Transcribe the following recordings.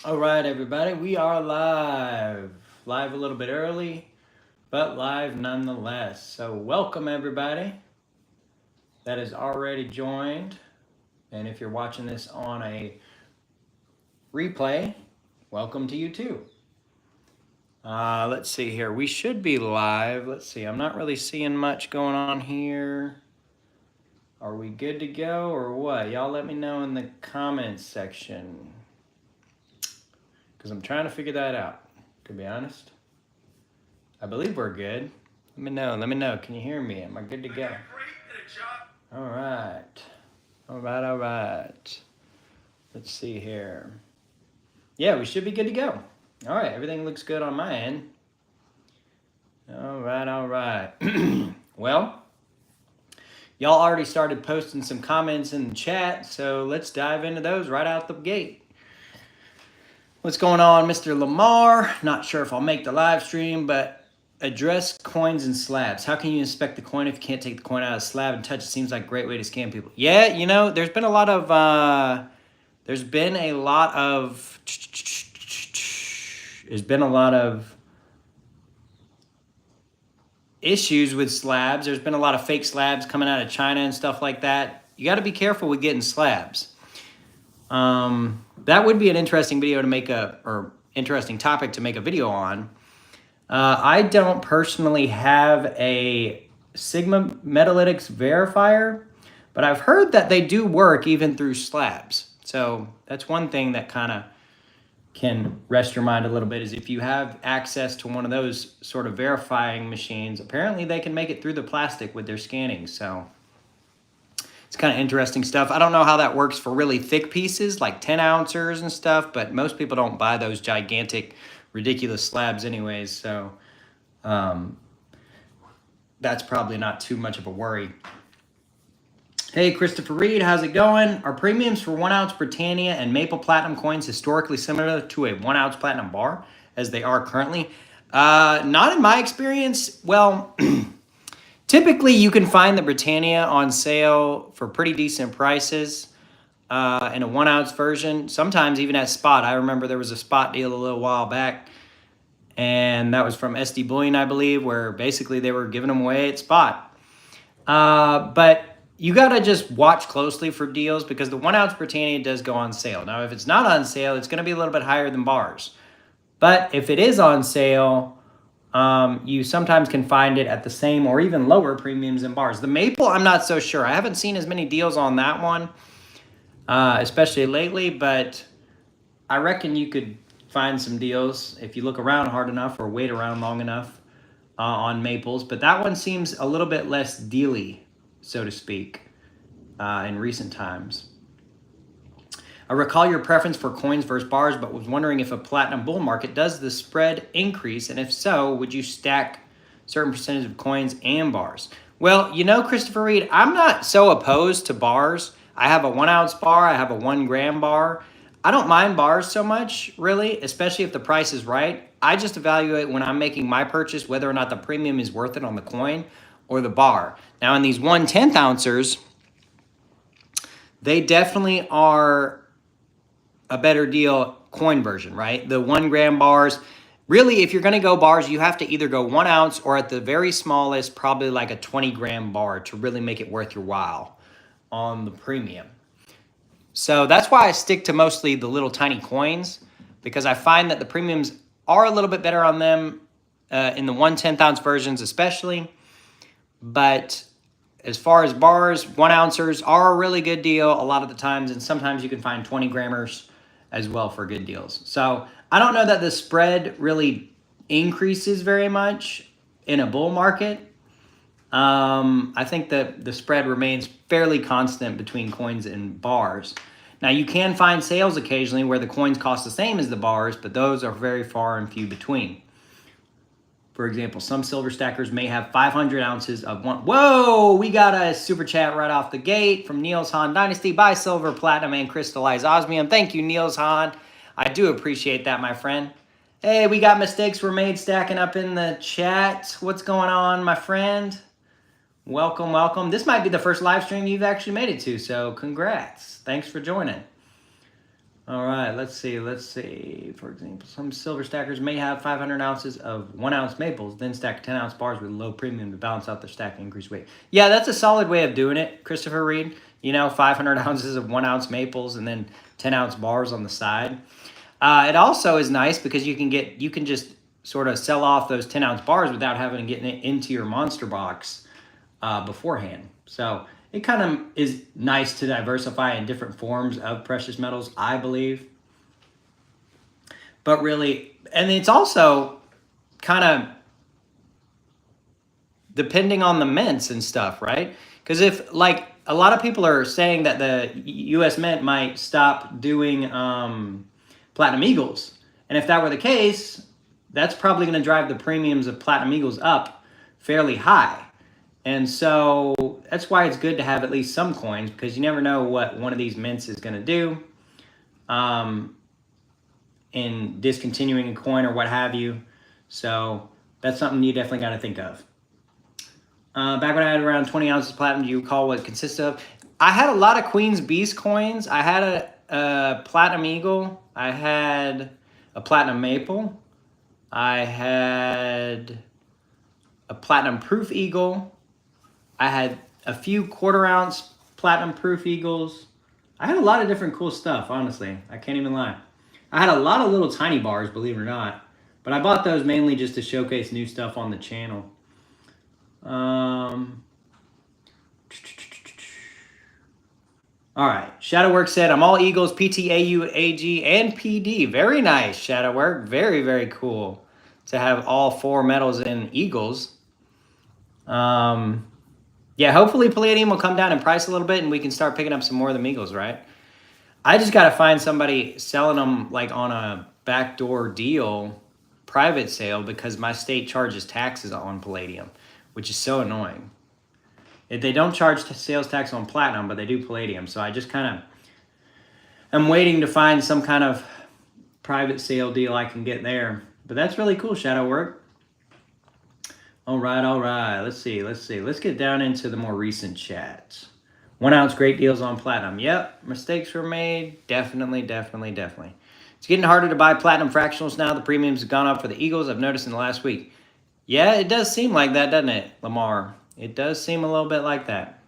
All right, everybody, we are live. Live a little bit early, but live nonetheless. So, welcome everybody that has already joined. And if you're watching this on a replay, welcome to you too. Let's see here. We should be live. Let's see. I'm not really seeing much going on here. Are we good to go or what? Y'all let me know in the comments section. Because I'm trying to figure that out, to be honest. I believe we're good. Let me know. Let me know. Can you hear me? Am I good to go? All right. All right. All right. Let's see here. Yeah, we should be good to go. All right. Everything looks good on my end. All right. All right. Well, y'all already started posting some comments in the chat, so let's dive into those right out the gate. What's going on, Mr. Lamar? Not sure if I'll make the live stream, but address coins and slabs. How can you inspect the coin if you can't take the coin out of the slab and touch it? Seems like a great way to scam people. Yeah, you know, there's been a lot of issues with slabs. There's been a lot of fake slabs coming out of China and stuff like that. You got to be careful with getting slabs. That would be an interesting video to make or interesting topic to make a video on. I don't personally have a Sigma Metalytics verifier, but I've heard that they do work even through slabs. So that's one thing that kind of can rest your mind a little bit, is if you have access to one of those sort of verifying machines, apparently they can make it through the plastic with their scanning. So it's kind of interesting stuff. I don't know how that works for really thick pieces like 10 ounces and stuff, but most people don't buy those gigantic, ridiculous slabs anyways. So that's probably not too much of a worry. Hey, Christopher Reed, how's it going? Are premiums for 1 ounce Britannia and Maple Platinum coins historically similar to a 1 ounce platinum bar as they are currently? Not in my experience. Well, typically, you can find the Britannia on sale for pretty decent prices in a 1 ounce version, sometimes even at spot. I remember there was a spot deal a little while back, and that was from SD Bullion, I believe, where basically they were giving them away at spot. But you got to just watch closely for deals, because the 1 ounce Britannia does go on sale. Now, if it's not on sale, it's going to be a little bit higher than bars. But if it is on sale, you sometimes can find it at the same or even lower premiums than bars. The Maple, I'm not so sure. I haven't seen as many deals on that one, especially lately, but I reckon you could find some deals if you look around hard enough or wait around long enough on Maples. But that one seems a little bit less dealy, so to speak, in recent times. I recall your preference for coins versus bars, but was wondering if a platinum bull market, does the spread increase? And if so, would you stack certain percentage of coins and bars? Well, you know, Christopher Reed, I'm not so opposed to bars. I have a 1 ounce bar. I have a 1 gram bar. I don't mind bars so much, really, especially if the price is right. I just evaluate when I'm making my purchase whether or not the premium is worth it on the coin or the bar. Now, in these 1/10 ounces, they definitely are a better deal coin version, right? The 1 gram bars, really, if you're going to go bars, you have to either go 1 ounce or at the very smallest, probably like a 20 gram bar to really make it worth your while on the premium. So that's why I stick to mostly the little tiny coins, because I find that the premiums are a little bit better on them in the 1/10 ounce versions especially. But as far as bars, 1 ounces are a really good deal a lot of the times, and sometimes you can find 20 grammers as well for good deals. So I don't know that the spread really increases very much in a bull market. I think that the spread remains fairly constant between coins and bars. Now, you can find sales occasionally where the coins cost the same as the bars, but those are very far and few between. For example, some silver stackers may have 500 ounces of one. Whoa, we got a super chat right off the gate from Niels Hahn Dynasty. Buy silver, platinum, and crystallized osmium. Thank you, Niels Hahn. I do appreciate that, my friend. Hey, we got mistakes were made stacking up in the chat. What's going on, my friend? Welcome, welcome. This might be the first live stream you've actually made it to, so congrats. Thanks for joining. All right, let's see. For example, some silver stackers may have 500 ounces of 1 ounce maples, then stack 10 ounce bars with low premium to balance out their stack and increase weight. Yeah, that's a solid way of doing it, Christopher Reed. 500 ounces of 1 ounce maples and then 10 ounce bars on the side. It also is nice because you can just sort of sell off those 10 ounce bars without having to get it into your monster box beforehand. So it kind of is nice to diversify in different forms of precious metals, I believe. But really, and it's also kind of depending on the mints and stuff, right? Because if, like, a lot of people are saying that the U.S. Mint might stop doing Platinum Eagles. And if that were the case, that's probably going to drive the premiums of Platinum Eagles up fairly high. And so that's why it's good to have at least some coins, because you never know what one of these mints is going to do in discontinuing a coin or what have you. So that's something you definitely got to think of. Back when I had around 20 ounces of platinum, do you recall what it consisted of? I had a lot of Queen's Beast coins. I had a Platinum Eagle. I had a Platinum Maple. I had a Platinum Proof Eagle. I had a few 1/4 ounce Platinum Proof Eagles. I had a lot of different cool stuff, honestly. I can't even lie. I had a lot of little tiny bars, believe it or not. But I bought those mainly just to showcase new stuff on the channel. All right. Shadowwork said, I'm all Eagles, PTAU, AG, and PD. Very nice, Shadowwork. Very, very cool to have all 4 metals in Eagles. Yeah, hopefully Palladium will come down in price a little bit and we can start picking up some more of them Eagles, right? I just got to find somebody selling them like on a backdoor deal, private sale, because my state charges taxes on Palladium, which is so annoying. They don't charge sales tax on platinum, but they do Palladium. So I just kind of am waiting to find some kind of private sale deal I can get there. But that's really cool, Shadowwork. All right. Let's see. Let's get down into the more recent chats. 1 ounce great deals on platinum. Yep, mistakes were made. Definitely. It's getting harder to buy platinum fractionals now. The premiums have gone up for the Eagles, I've noticed in the last week. Yeah, it does seem like that, doesn't it, Lamar? It does seem a little bit like that.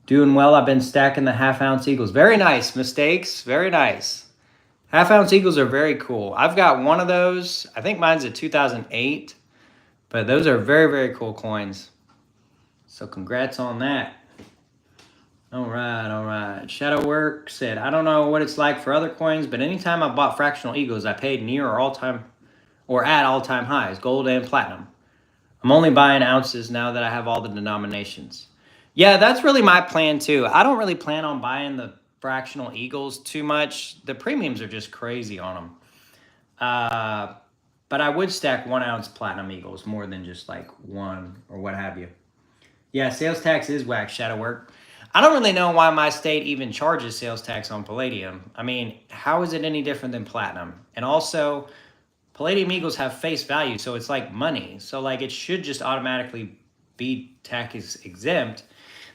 Doing well. I've been stacking the 1/2 ounce Eagles. Very nice. Mistakes. Very nice. 1/2 ounce Eagles are very cool. I've got one of those. I think mine's a 2008. But those are very, very cool coins. So congrats on that. All right. Shadowwork said, I don't know what it's like for other coins, but anytime I bought fractional Eagles, I paid near or at all-time highs, gold and platinum. I'm only buying ounces now that I have all the denominations. Yeah, that's really my plan too. I don't really plan on buying the fractional Eagles too much. The premiums are just crazy on them. But I would stack 1 ounce platinum Eagles more than just like one or what have you. Yeah, sales tax is whack, Shadowwork. I don't really know why my state even charges sales tax on Palladium. I mean, how is it any different than platinum? And also, Palladium Eagles have face value, so it's like money. So like it should just automatically be tax exempt.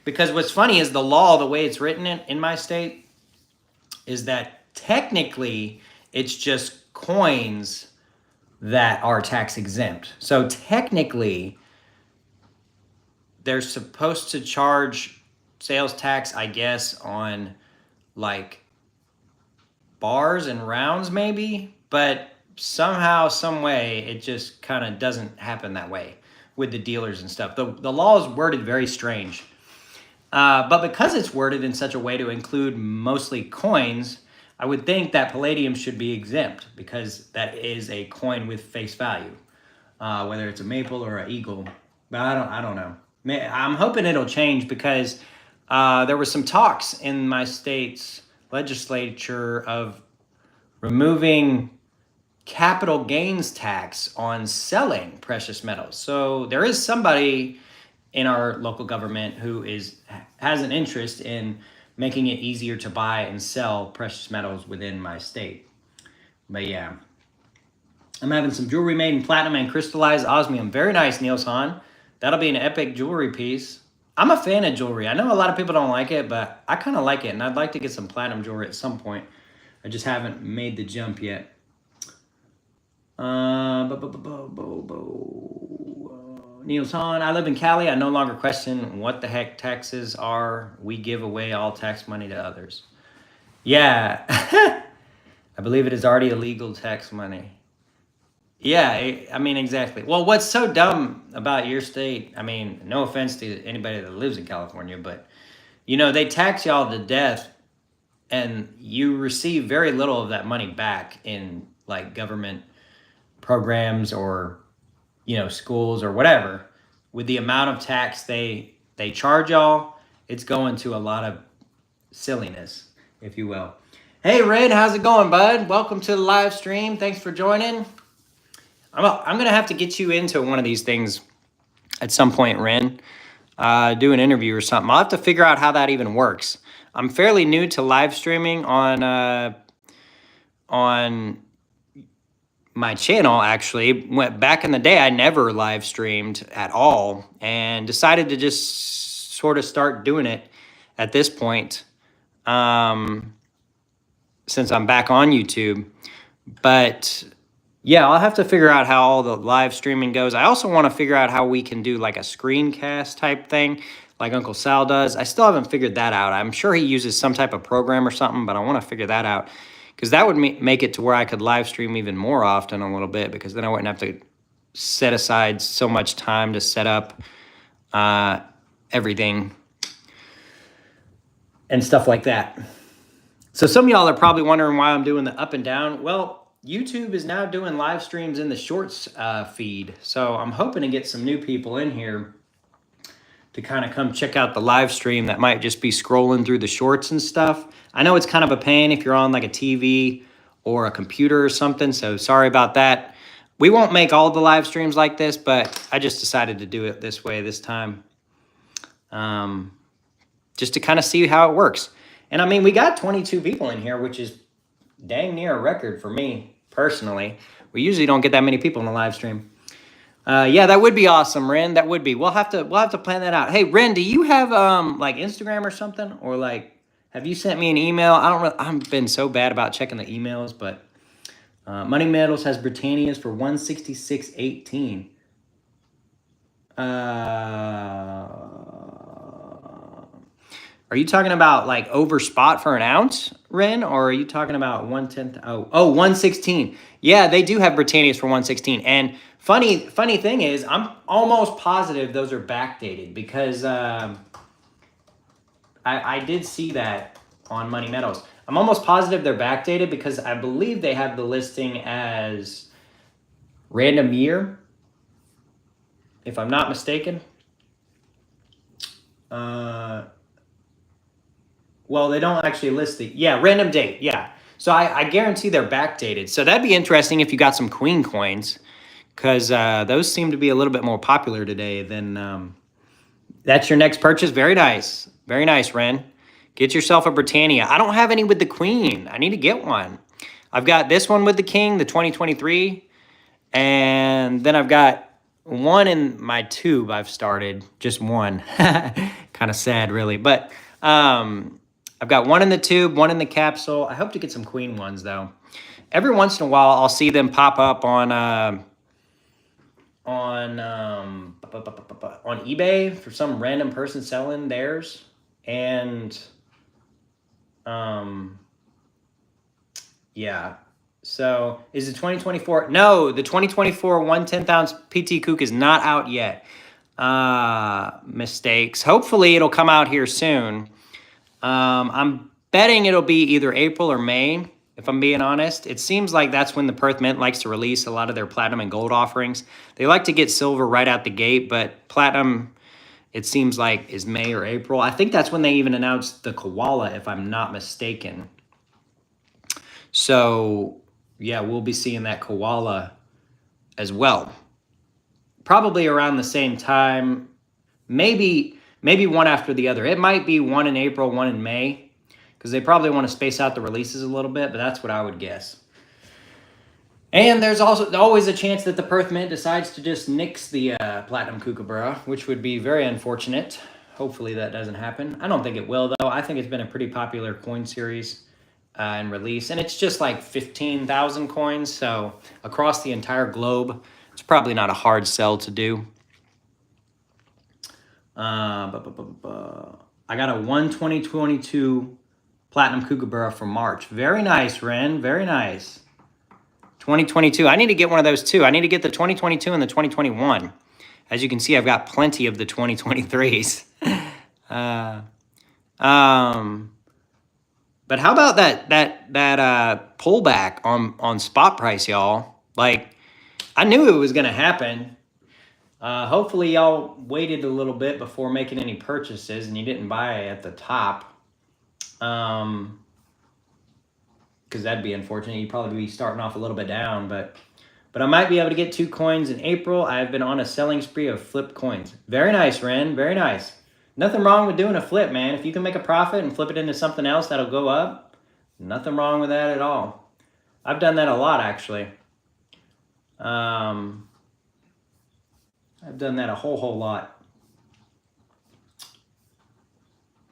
Because what's funny is the law, the way it's written in my state, is that technically it's just coins that are tax exempt. So technically, they're supposed to charge sales tax, I guess, on like bars and rounds maybe, but somehow, some way, it just kind of doesn't happen that way with the dealers and stuff. The law is worded very strange. But because it's worded in such a way to include mostly coins, I would think that Palladium should be exempt because that is a coin with face value, whether it's a maple or an eagle. But I don't know. I'm hoping it'll change because there were some talks in my state's legislature of removing capital gains tax on selling precious metals. So there is somebody in our local government who has an interest in making it easier to buy and sell precious metals within my state. But yeah, I'm having some jewelry made in platinum and crystallized osmium. Very nice, Niels Hahn. That'll be an epic jewelry piece. I'm a fan of jewelry. I know a lot of people don't like it, but I kind of like it, and I'd like to get some platinum jewelry at some point. I just haven't made the jump yet. Niels Hahn, I live in Cali. I no longer question what the heck taxes are. We give away all tax money to others. Yeah, I believe it is already illegal tax money. Yeah, I mean, exactly. Well, what's so dumb about your state, I mean, no offense to anybody that lives in California, but, you know, they tax y'all to death and you receive very little of that money back in, like, government programs or, you know, schools or whatever. With the amount of tax they charge y'all, it's going to a lot of silliness, if you will. Hey, Red, how's it going, bud? Welcome to the live stream. Thanks for joining. I'm going to have to get you into one of these things at some point, Ren. Do an interview or something. I'll have to figure out how that even works. I'm fairly new to live streaming on my channel, actually. Back in the day, I never live streamed at all and decided to just sort of start doing it at this point since I'm back on YouTube. But yeah, I'll have to figure out how all the live streaming goes. I also want to figure out how we can do like a screencast type thing like Uncle Sal does. I still haven't figured that out. I'm sure he uses some type of program or something, but I want to figure that out because that would make it to where I could live stream even more often a little bit, because then I wouldn't have to set aside so much time to set up everything and stuff like that. So some of y'all are probably wondering why I'm doing the up and down. Well, YouTube is now doing live streams in the shorts feed. So I'm hoping to get some new people in here to kind of come check out the live stream that might just be scrolling through the shorts and stuff. I know it's kind of a pain if you're on like a TV or a computer or something, so sorry about that. We won't make all the live streams like this, but I just decided to do it this way this time. Just to kind of see how it works. And I mean, we got 22 people in here, which is dang near a record for me personally. We usually don't get that many people in the live stream. Yeah, that would be awesome, Ren. That would be. We'll have to plan that out. Hey, Ren, do you have like Instagram or something, or like have you sent me an email? I've been so bad about checking the emails, but Money Metals has Britannias for 166.18. Are you talking about like over spot for an ounce, Ren? Or are you talking about 1/10? Oh, 116. Yeah, they do have Britannias for 116. And funny thing is, I'm almost positive those are backdated because I did see that on Money Metals. I'm almost positive they're backdated because I believe they have the listing as random year, if I'm not mistaken. Well, they don't actually list the, yeah, random date, yeah. So I guarantee they're backdated. So that'd be interesting if you got some Queen coins, because those seem to be a little bit more popular today than, that's your next purchase. Very nice, Ren. Get yourself a Britannia. I don't have any with the Queen. I need to get one. I've got this one with the King, the 2023, and then I've got one in my tube I've started, just one. Kind of sad, really, but I've got one in the tube, one in the capsule. I hope to get some Queen ones, though. Every once in a while, I'll see them pop up on eBay for some random person selling theirs. And, yeah. So, is the 2024? No, the 2024 1/10 ounce PT Kook is not out yet. Mistakes. Hopefully, it'll come out here soon. I'm betting it'll be either April or May, if I'm being honest. It seems like that's when the Perth Mint likes to release a lot of their platinum and gold offerings. They like to get silver right out the gate, but platinum, it seems like, is May or April. I think that's when they even announced the koala, if I'm not mistaken. So, yeah, we'll be seeing that koala as well. Probably around the same time, maybe one after the other. It might be one in April, one in May, because they probably want to space out the releases a little bit, but that's what I would guess. And there's also always a chance that the Perth Mint decides to just nix the Platinum Kookaburra, which would be very unfortunate. Hopefully that doesn't happen. I don't think it will, though. I think it's been a pretty popular coin series. and release. And it's just like 15,000 coins. So across the entire globe, it's probably not a hard sell to do. I got a 2022 Platinum Kookaburra for March. Very nice, Ren. Very nice. 2022. I need to get one of those too. I need to get the 2022 and the 2021. As you can see, I've got plenty of the 2023s. But how about that pullback on spot price, y'all? Like, I knew it was gonna happen. Hopefully y'all waited a little bit before making any purchases and you didn't buy at the top. Because that'd be unfortunate. You'd probably be starting off a little bit down, but I might be able to get 2 coins in April. I've been on a selling spree of flipped coins. Very nice, Ren. Very nice. Nothing wrong with doing a flip, man. If you can make a profit and flip it into something else that'll go up, nothing wrong with that at all. I've done that a lot, actually. I've done that a whole lot.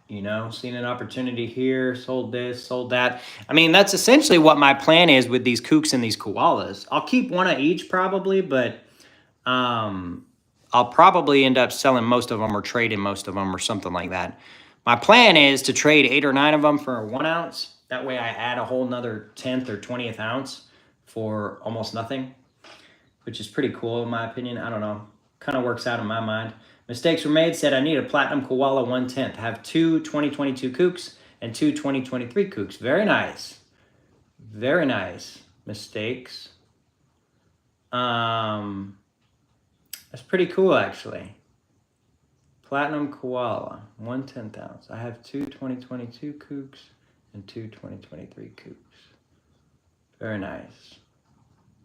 You know, seen an opportunity here, sold this, sold that. I mean, that's essentially what my plan is with these kooks and these koalas. I'll keep one of each probably, but I'll probably end up selling most of them or trading most of them or something like that. My plan is to trade 8 or 9 of them for a 1 ounce. That way I add a whole nother 10th or 20th ounce for almost nothing, which is pretty cool in my opinion. I don't know. Kind of works out in my mind. Mistakes were made, said I need a Platinum Koala 1/10. Have 2 2022 kooks and 2 2023 kooks. Very nice. Very nice. Mistakes. That's pretty cool, actually. Platinum Koala, 1/10 ounce. I have 2 2022 kooks and 2 2023 kooks. Very nice.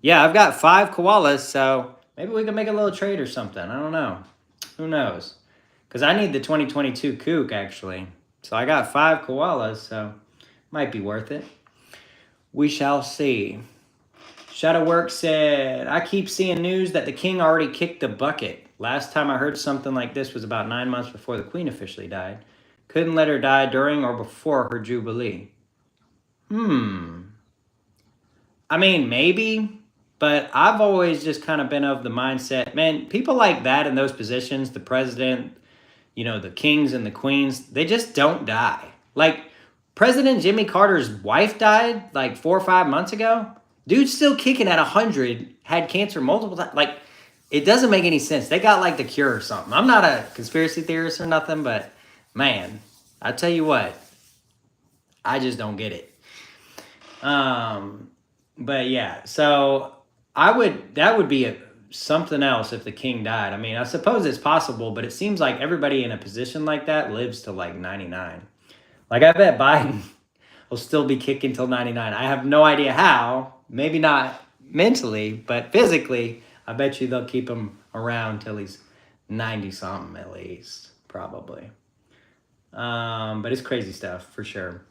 Yeah, I've got 5 koalas, so maybe we can make a little trade or something. I don't know. Who knows? Because I need the 2022 kook, actually. So I got 5 koalas, so might be worth it. We shall see. Shadowwork said, I keep seeing news that the king already kicked the bucket. Last time I heard something like this was about 9 months before the queen officially died. Couldn't let her die during or before her jubilee. I mean, maybe. But I've always just kind of been of the mindset, man, people like that in those positions, the president, you know, the kings and the queens, they just don't die. Like, President Jimmy Carter's wife died like 4 or 5 months ago. Dude's still kicking at 100, had cancer multiple times. Like, it doesn't make any sense. They got like the cure or something. I'm not a conspiracy theorist or nothing, but man, I tell you what, I just don't get it. But yeah, so that would be something else if the king died. I mean, I suppose it's possible, but it seems like everybody in a position like that lives to like 99. Like, I bet Biden will still be kicking till 99. I have no idea how. Maybe not mentally, but physically, I bet you they'll keep him around till he's 90-something at least, probably. But it's crazy stuff, for sure.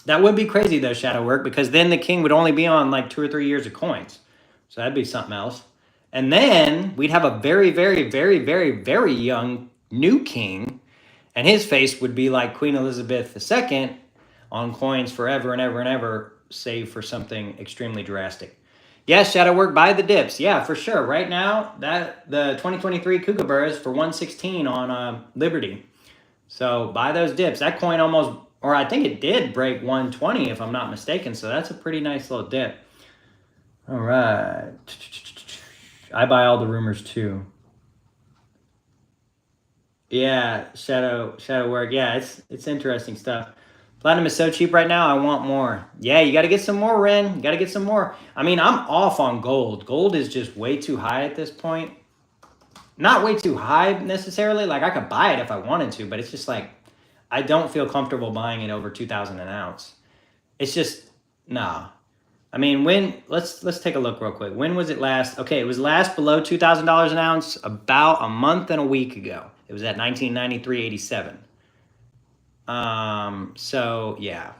That would be crazy, though, Shadowwork, because then the king would only be on like 2 or 3 years of coins. So that'd be something else. And then we'd have a very, very, very, very, very young new king, and his face would be like Queen Elizabeth II on coins forever and ever and ever, save for something extremely drastic. Yes, Shadowwork, buy the dips. Yeah, for sure. Right now, the 2023 Kookaburra is for 116 on Liberty. So buy those dips. That coin almost, or I think it did break 120 if I'm not mistaken. So that's a pretty nice little dip. All right. I buy all the rumors too. Yeah, Shadowwork. Yeah, it's interesting stuff. Platinum is so cheap right now, I want more. Yeah, you got to get some more, Ren. You got to get some more. I mean, I'm off on gold. Gold is just way too high at this point. Not way too high necessarily. Like, I could buy it if I wanted to, but it's just like, I don't feel comfortable buying it over 2,000 an ounce. It's just, nah. I mean, let's take a look real quick. When was it last? Okay, it was last below $2,000 an ounce about a month and a week ago. It was at 1993.87. So yeah,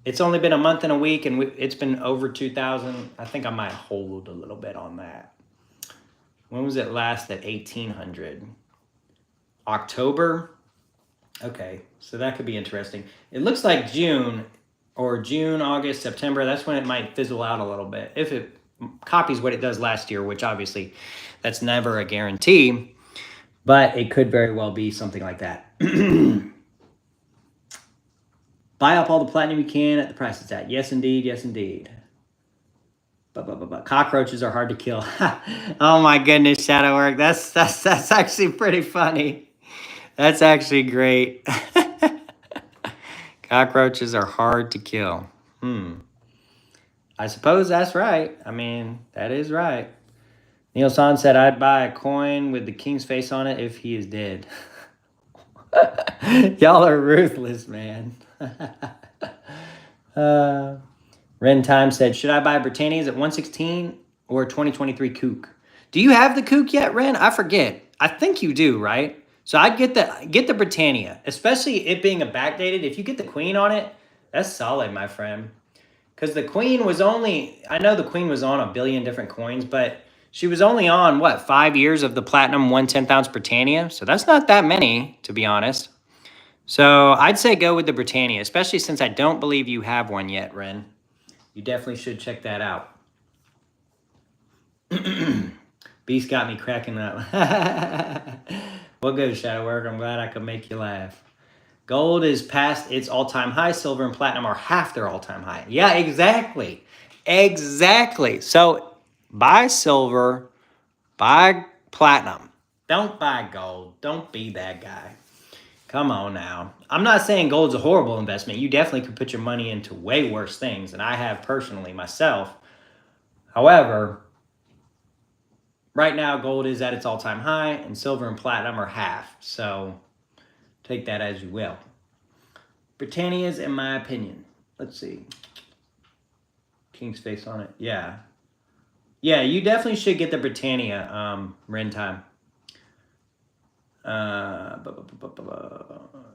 it's only been a month and a week, and it's been over 2,000. I think I might hold a little bit on that. When was it last at 1,800? October. Okay, so that could be interesting. It looks like June or June, August, September, that's when it might fizzle out a little bit. If it copies what it does last year, which obviously that's never a guarantee, but it could very well be something like that. Buy up all the platinum you can at the price it's at. Yes, indeed. Yes, indeed. Cockroaches are hard to kill. Oh my goodness, Shadow Work. That's actually pretty funny. That's actually great. Cockroaches are hard to kill. I suppose that's right. I mean, that is right. Neil San said, I'd buy a coin with the king's face on it if he is dead. Y'all are ruthless, man. Ren Time said, should I buy Britannias at 116 or 2023 Kook? Do you have the Kook yet, Ren? I forget. I think you do, right? So I'd get the Britannia, especially it being a backdated. If you get the Queen on it, that's solid, my friend. Because the Queen was only, I know the Queen was on a billion different coins, but she was only on, what, 5 years of the Platinum 1/10 ounce Britannia? So that's not that many, to be honest. So I'd say go with the Britannia, especially since I don't believe you have one yet, Ren. You definitely should check that out. Beast got me cracking up. Well, good, Shadow Work. I'm glad I could make you laugh. Gold is past its all-time high. Silver and platinum are half their all-time high. Yeah, exactly. Exactly. So buy silver, buy platinum. Don't buy gold. Don't be that guy. Come on now. I'm not saying gold's a horrible investment. You definitely could put your money into way worse things, and I have personally myself. However, right now gold is at its all-time high, and silver and platinum are half. So take that as you will. Britannia's, in my opinion. Let's see. King's face on it. Yeah. Yeah, you definitely should get the Britannia, Ren Time.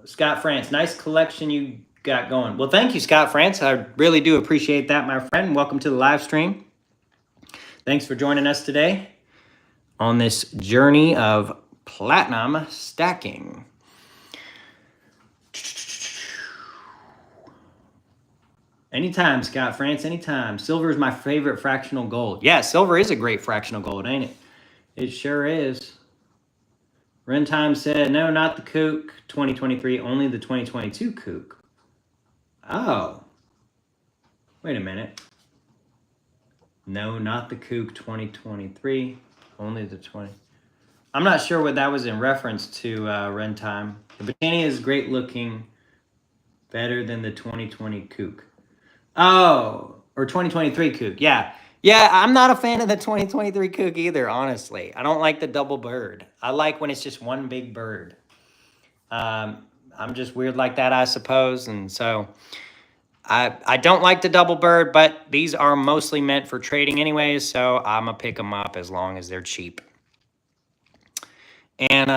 Scott France, nice collection you got going. Well, thank you, Scott France. I really do appreciate that, my friend. Welcome to the live stream. Thanks for joining us today on this journey of platinum stacking. Anytime, Scott France, anytime. Silver is my favorite fractional gold. Yeah, silver is a great fractional gold, ain't it? It sure is. Ren Time said, no, not the Kook 2023, only the 2022 Kook. Oh. Wait a minute. No, not the Kook 2023, only the 20. I'm not sure what that was in reference to, Ren Time. The Britannia is great looking, better than the 2020 Kook. Oh, or 2023 Kook, yeah. Yeah, I'm not a fan of the 2023 Kook either, honestly. I don't like the double bird. I like when it's just one big bird. I'm just weird like that, I suppose. And so I don't like the double bird, but these are mostly meant for trading anyways, so I'm going to pick them up as long as they're cheap. And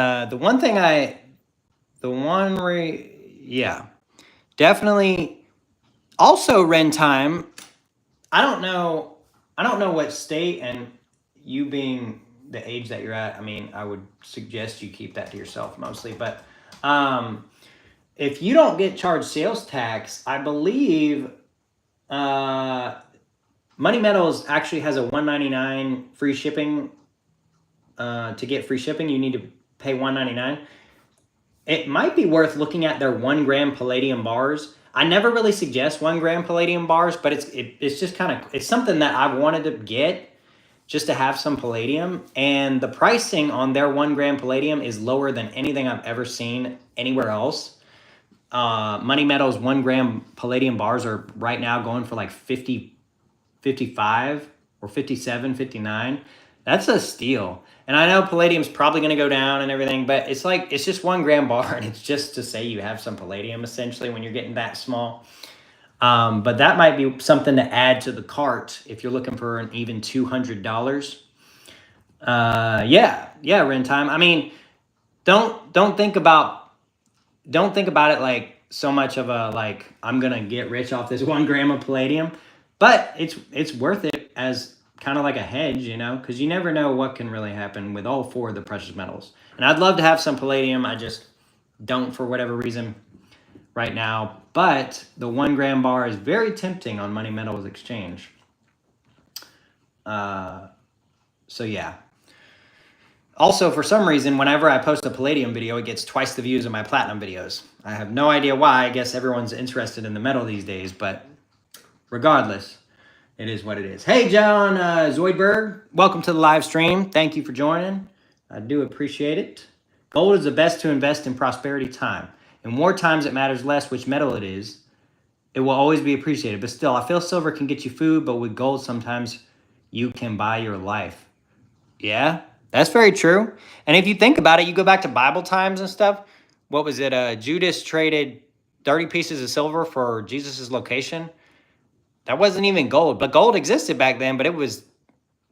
yeah, definitely. Also, Ren Time, I don't know what state, and you being the age that you're at, I mean, I would suggest you keep that to yourself mostly. But if you don't get charged sales tax, I believe Money Metals actually has a $1.99 free shipping. To get free shipping, you need to pay $1.99. It might be worth looking at their 1 gram Palladium bars. I never really suggest 1 gram Palladium bars, but it's just kind of, it's something that I wanted to get just to have some Palladium. And the pricing on their 1 gram Palladium is lower than anything I've ever seen anywhere else. Money Metals 1 gram Palladium bars are right now going for like 50, 55 or 57, 59. That's a steal. And I know Palladium's probably going to go down and everything, but it's like, it's just 1 gram bar, and it's just to say you have some Palladium essentially when you're getting that small. But that might be something to add to the cart if you're looking for an even $200. Yeah, Ren Time. I mean, don't think about it like so much of a, like, I'm going to get rich off this 1 gram of Palladium, but it's worth it as kind of like a hedge, you know, because you never know what can really happen with all 4 of the precious metals. And I'd love to have some Palladium. I just don't for whatever reason. right now, but the 1 gram bar is very tempting on Money Metals Exchange. So yeah. Also, for some reason, whenever I post a Palladium video, it gets twice the views of my Platinum videos. I have no idea why. I guess everyone's interested in the metal these days, but regardless, it is what it is. Hey, John Zoidberg, welcome to the live stream. Thank you for joining. I do appreciate it. Gold is the best to invest in prosperity time. In war times, it matters less which metal it is. It will always be appreciated. But still, I feel silver can get you food, but with gold, sometimes you can buy your life. Yeah, that's very true. And if you think about it, you go back to Bible times and stuff. What was it? Judas traded 30 pieces of silver for Jesus's location. That wasn't even gold, but gold existed back then, but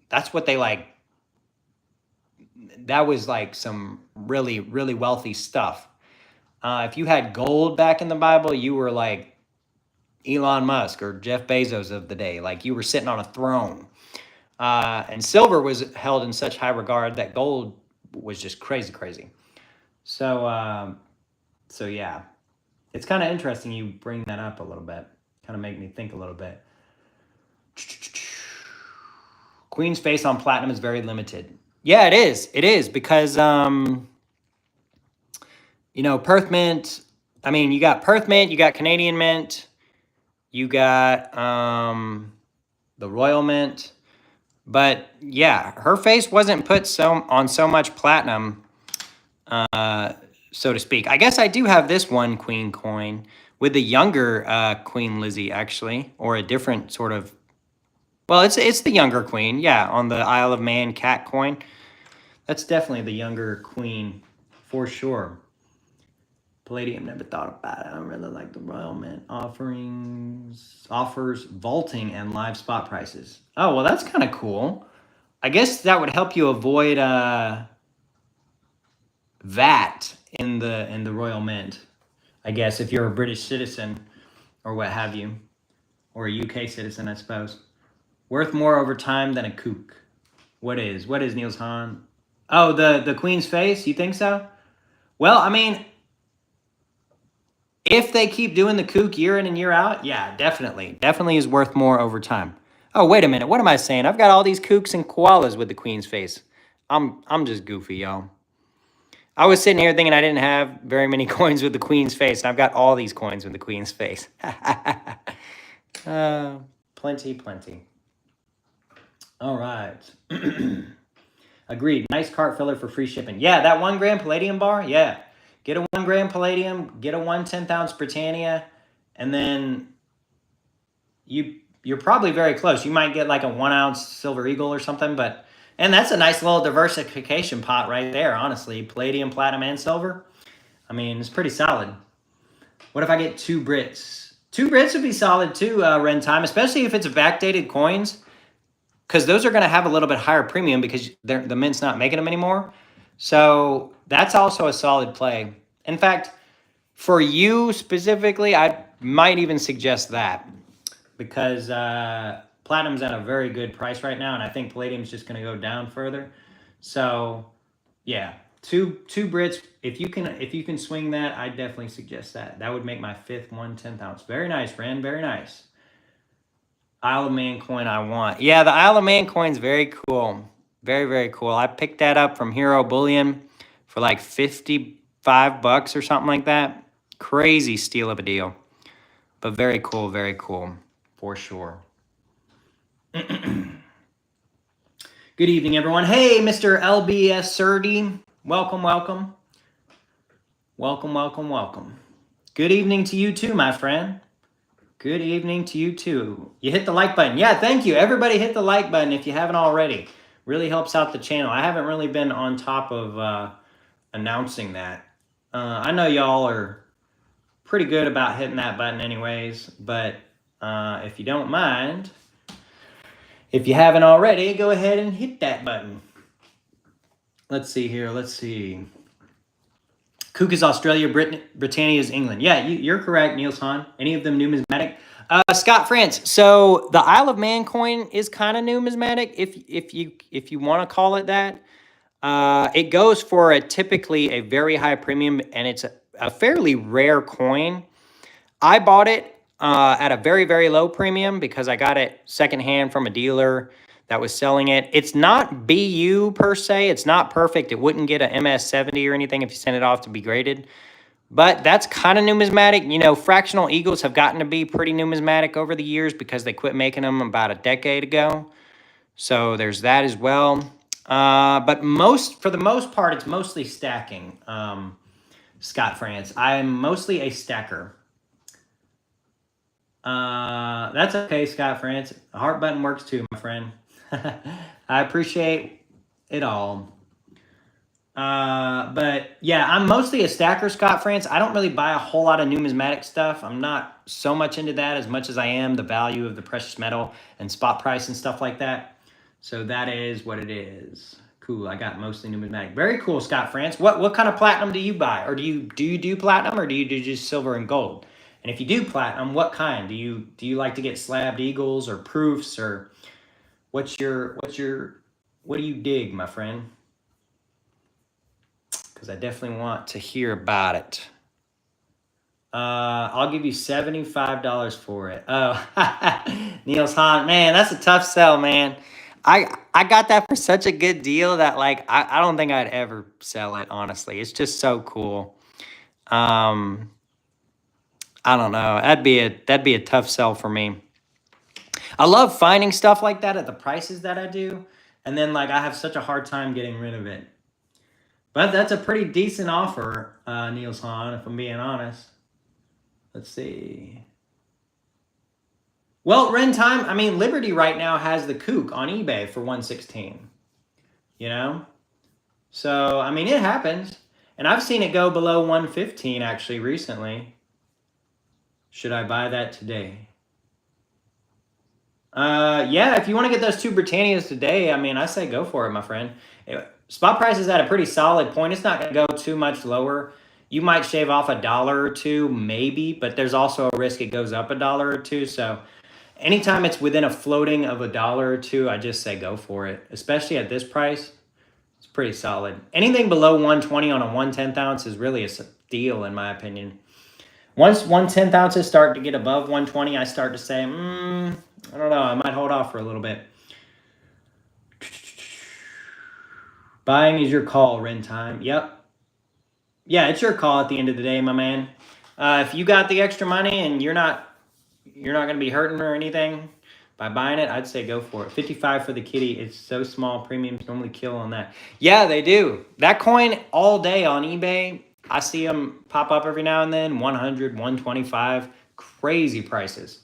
that's what they like. That was like some really, really wealthy stuff. If you had gold back in the Bible, you were like Elon Musk or Jeff Bezos of the day. Like you were sitting on a throne. And silver was held in such high regard that gold was just crazy, crazy. So yeah, it's kind of interesting you bring that up a little bit. Kind of make me think a little bit. Queen's face on platinum is very limited. Yeah, it is. It is because, you know, Perth Mint, I mean, you got Perth Mint, you got Canadian Mint, you got the Royal Mint. But yeah, her face wasn't put on so much platinum, so to speak. I guess I do have this one Queen coin with the younger Queen Lizzie, actually, or a different sort of. Well, it's the younger Queen, yeah, on the Isle of Man cat coin. That's definitely the younger Queen, for sure. Palladium, never thought about it. I really like the Royal Mint offers vaulting and live spot prices. Oh, well, that's kind of cool. I guess that would help you avoid VAT in the Royal Mint. I guess if you're a British citizen or what have you, or a UK citizen, I suppose. Worth more over time than a kook. What is Niels Hahn? Oh, the Queen's face? You think so? Well, I mean, if they keep doing the kook year in and year out, yeah, definitely. Definitely is worth more over time. Oh, wait a minute. What am I saying? I've got all these kooks and koalas with the Queen's face. I'm just goofy, y'all. I was sitting here thinking I didn't have very many coins with the Queen's face, and I've got all these coins with the Queen's face. Plenty. All right. Agreed. Nice cart filler for free shipping. Yeah, that 1 gram Palladium bar, yeah. Get a 1 gram Palladium, get a 1/10 ounce Britannia, and then you're probably very close. You might get like a 1 ounce Silver Eagle or something, and that's a nice little diversification pot right there, honestly. Palladium, platinum, and silver. I mean, it's pretty solid. What if I get 2 Brits? 2 Brits would be solid too, Ren Time, especially if it's backdated coins, because those are going to have a little bit higher premium because the Mint's not making them anymore. So that's also a solid play. In fact, for you specifically, I might even suggest that because platinum's at a very good price right now, and I think palladium's just going to go down further. So yeah, two Brits. If you can swing that, I definitely suggest that. That would make my 5th 1/10 ounce. Very nice, Ren. Very nice. Isle of Man coin I want. Yeah, the Isle of Man coin's very cool. Very, very cool. I picked that up from Hero Bullion for like $55 or something like that. Crazy steal of a deal. But very cool, for sure. Good evening, everyone. Hey, Mr. LBS Surdy. Welcome. Good evening to you too, my friend. Good evening to you too. You hit the like button. Yeah, thank you. Everybody hit the like button if you haven't already. Really helps out the channel. I haven't really been on top of announcing that. I know y'all are pretty good about hitting that button anyways, but if you don't mind, if you haven't already, go ahead and hit that button. Let's see here. Kook is Australia, Britannia is England. Yeah, you're correct, Niels Hahn. Any of them numismatic? Scott France. So the Isle of Man coin is kind of numismatic, if you want to call it that. It goes for typically a very high premium, and it's a fairly rare coin. I bought it at a very, very low premium because I got it secondhand from a dealer that was selling it. It's not BU per se. It's not perfect. It wouldn't get a MS70 or anything if you send it off to be graded. But that's kind of numismatic. You know, fractional eagles have gotten to be pretty numismatic over the years because they quit making them about a decade ago. So there's that as well. But for the most part, it's mostly stacking. Scott France. I'm mostly a stacker. That's okay, Scott France. The heart button works too, my friend. I appreciate it all. But yeah, I'm mostly a stacker, Scott France. I don't really buy a whole lot of numismatic stuff. I'm not so much into that as much as I am the value of the precious metal and spot price and stuff like that. So that is what it is. Cool. I got mostly numismatic. Very cool, Scott France. What kind of platinum do you buy? Or do you do platinum, or do you do just silver and gold? And if you do platinum, what kind? Do you like to get slabbed eagles or proofs, or what do you dig, my friend? Because I definitely want to hear about it. I'll give you $75 for it. Oh, Niels Hahn, man, that's a tough sell, man. I got that for such a good deal that like I don't think I'd ever sell it, honestly. It's just so cool. I don't know. That'd be a tough sell for me. I love finding stuff like that at the prices that I do, and then like I have such a hard time getting rid of it. But that's a pretty decent offer, Niels Hahn, if I'm being honest. Let's see. Well, Time, I mean, Liberty right now has the kook on eBay for 116. You know? So, I mean, it happens. And I've seen it go below 115 actually recently. Should I buy that today? Yeah, if you want to get those two Britannias today, I mean, I say go for it, my friend. Spot price is at a pretty solid point. It's not going to go too much lower. You might shave off $1 or two, maybe, but there's also a risk it goes up $1 or two. So anytime it's within a floating of $1 or two, I just say go for it. Especially at this price, it's pretty solid. Anything below 120 on a 1/10 ounce is really a steal, in my opinion. Once 1/10 ounces start to get above 120, I start to say, I don't know, I might hold off for a little bit. Buying is your call, Time. Yep. Yeah, it's your call at the end of the day, my man. If you got the extra money and you're not going to be hurting or anything by buying it, I'd say go for it. 55 for the kitty. It's so small. Premiums normally kill on that. Yeah, they do. That coin all day on eBay, I see them pop up every now and then. 100, 125. Crazy prices.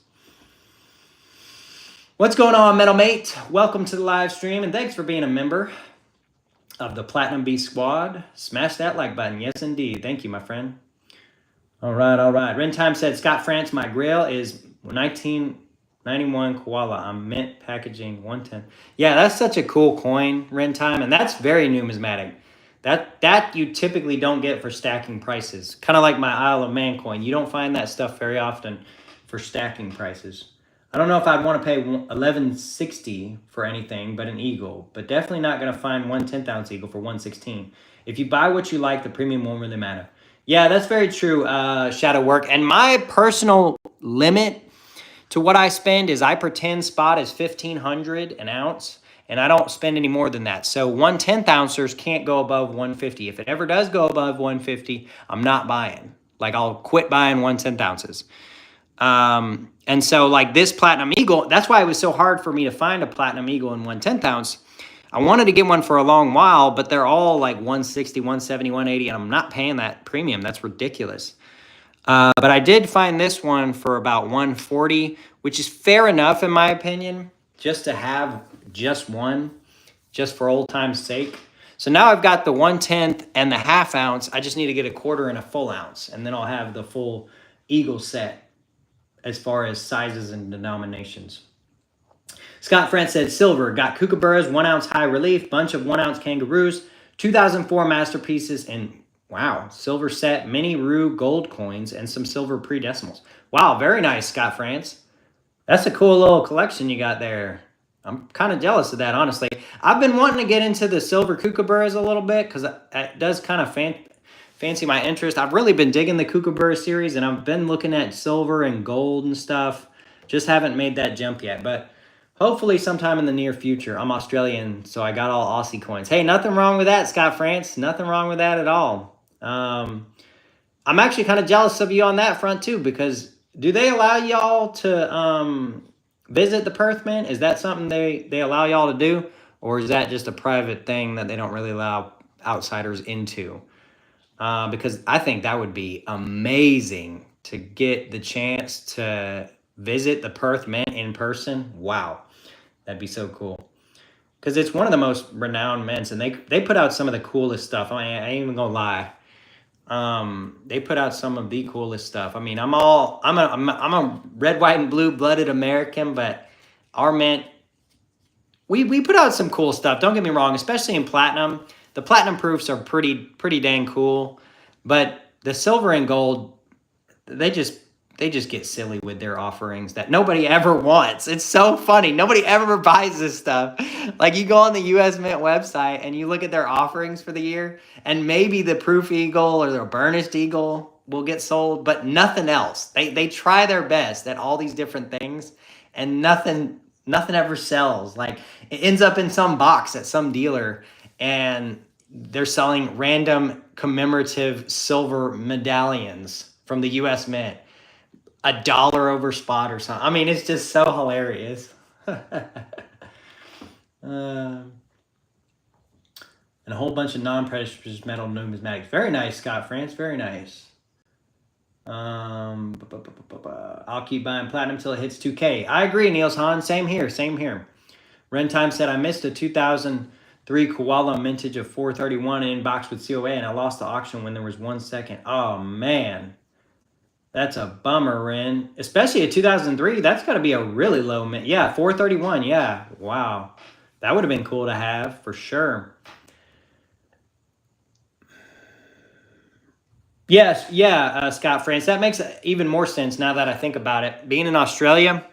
What's going on, Metal Mate? Welcome to the live stream, and thanks for being a member of the Platinum B Squad. Smash that like button. Yes, indeed. Thank you, my friend. All right. Time said, Scott France, my grail is 1991 Koala. I'm mint packaging 110. Yeah, that's such a cool coin, Time, and that's very numismatic. That you typically don't get for stacking prices. Kind of like my Isle of Man coin. You don't find that stuff very often for stacking prices. I don't know if I'd want to pay $11.60 for anything but an eagle, but definitely not going to find 1/10 ounce eagle for 116. If you buy what you like, the premium won't really matter. Yeah, that's very true, Shadow Work. And my personal limit to what I spend is I pretend spot is $1,500 an ounce, and I don't spend any more than that. So 1/10 ouncers can't go above 150. If it ever does go above 150, I'm not buying. Like, I'll quit buying 1/10 ounces. And so like this Platinum Eagle, that's why it was so hard for me to find a Platinum Eagle in 1/10 ounce. I wanted to get one for a long while, but they're all like 160, 170, 180, and I'm not paying that premium. That's ridiculous. But I did find this one for about 140, which is fair enough in my opinion, just to have just one, just for old time's sake. So now I've got the 1/10 and the half ounce. I just need to get a quarter and a full ounce, and then I'll have the full Eagle set as far as sizes and denominations. Scott France said, silver, got kookaburras, 1 ounce high relief, bunch of 1 ounce kangaroos, 2004 masterpieces, and wow, silver set, mini Rue gold coins, and some silver pre-decimals. Wow, very nice, Scott France. That's a cool little collection you got there. I'm kind of jealous of that, honestly. I've been wanting to get into the silver kookaburras a little bit because it does kind of fancy my interest. I've really been digging the Kookaburra series, and I've been looking at silver and gold and stuff. Just haven't made that jump yet, but hopefully sometime in the near future. I'm Australian, so I got all Aussie coins. Hey, nothing wrong with that, Scott France. Nothing wrong with that at all. I'm actually kind of jealous of you on that front too, because do they allow y'all to visit the Perth Mint? Is that something they allow y'all to do? Or is that just a private thing that they don't really allow outsiders into? Because I think that would be amazing to get the chance to visit the Perth Mint in person. Wow, that'd be so cool. Because it's one of the most renowned mints, and they put out some of the coolest stuff. I ain't even gonna lie. They put out some of the coolest stuff. I mean, I'm a red, white, and blue blooded American, but our mint, we put out some cool stuff. Don't get me wrong, especially in platinum. The platinum proofs are pretty dang cool, but the silver and gold, they just get silly with their offerings that nobody ever wants. It's so funny. Nobody ever buys this stuff. Like, you go on the US Mint website and you look at their offerings for the year, and maybe the Proof Eagle or the Burnished Eagle will get sold, but nothing else. They try their best at all these different things, and nothing ever sells. Like, it ends up in some box at some dealer, and they're selling random commemorative silver medallions from the US Mint. $1 over spot or something. I mean, it's just so hilarious. And a whole bunch of non-precious metal numismatics. Very nice, Scott France. Very nice. I'll keep buying platinum till it hits 2K. I agree, Niels Hahn. Same here. Same here. Rentime said, I missed a 2003 Koala mintage of 431 in box with COA, and I lost the auction when there was 1 second. Oh, man. That's a bummer, Ren. Especially at 2003, that's got to be a really low mint. Yeah, 431, yeah. Wow. That would have been cool to have, for sure. Yes, yeah, Scott France. That makes even more sense now that I think about it. Being in Australia,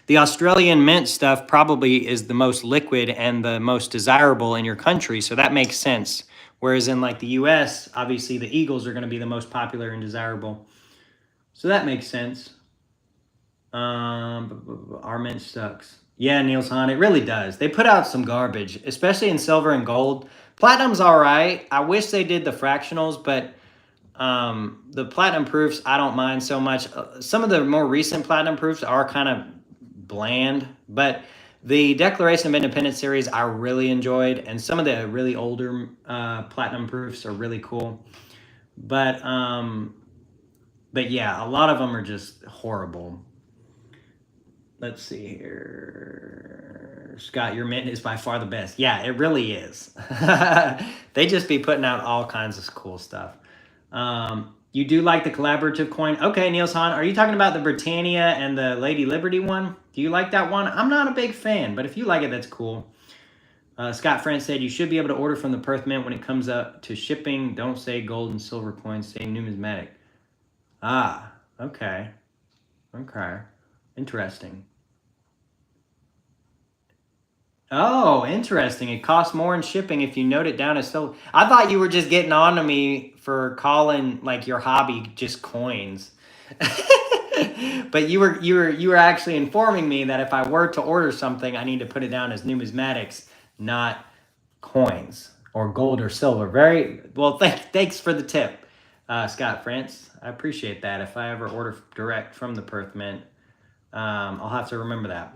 the Australian mint stuff probably is the most liquid and the most desirable in your country, so that makes sense. Whereas in like the US, obviously the Eagles are going to be the most popular and desirable. So that makes sense. Our mint sucks. Yeah, Niels Hahn, it really does. They put out some garbage, especially in silver and gold. Platinum's all right. I wish they did the fractionals, but the platinum proofs, I don't mind so much. Some of the more recent platinum proofs are kind of bland, but the Declaration of Independence series I really enjoyed, and some of the really older platinum proofs are really cool. But yeah, a lot of them are just horrible. Let's see here. Scott, your mint is by far the best. Yeah, it really is. They just be putting out all kinds of cool stuff. You do like the collaborative coin? Okay, Niels Hahn, are you talking about the Britannia and the Lady Liberty one? Do you like that one? I'm not a big fan, but if you like it, that's cool. Scott France said you should be able to order from the Perth Mint when it comes up to shipping. Don't say gold and silver coins, say numismatic. Ah, okay. Okay. Interesting. Oh, interesting. It costs more in shipping if you note it down as silver. I thought you were just getting on to me for calling like your hobby just coins. But you were actually informing me that if I were to order something, I need to put it down as numismatics, not coins or gold or silver. Very well. Thanks for the tip, Scott France. I appreciate that. If I ever order direct from the Perth Mint, I'll have to remember that.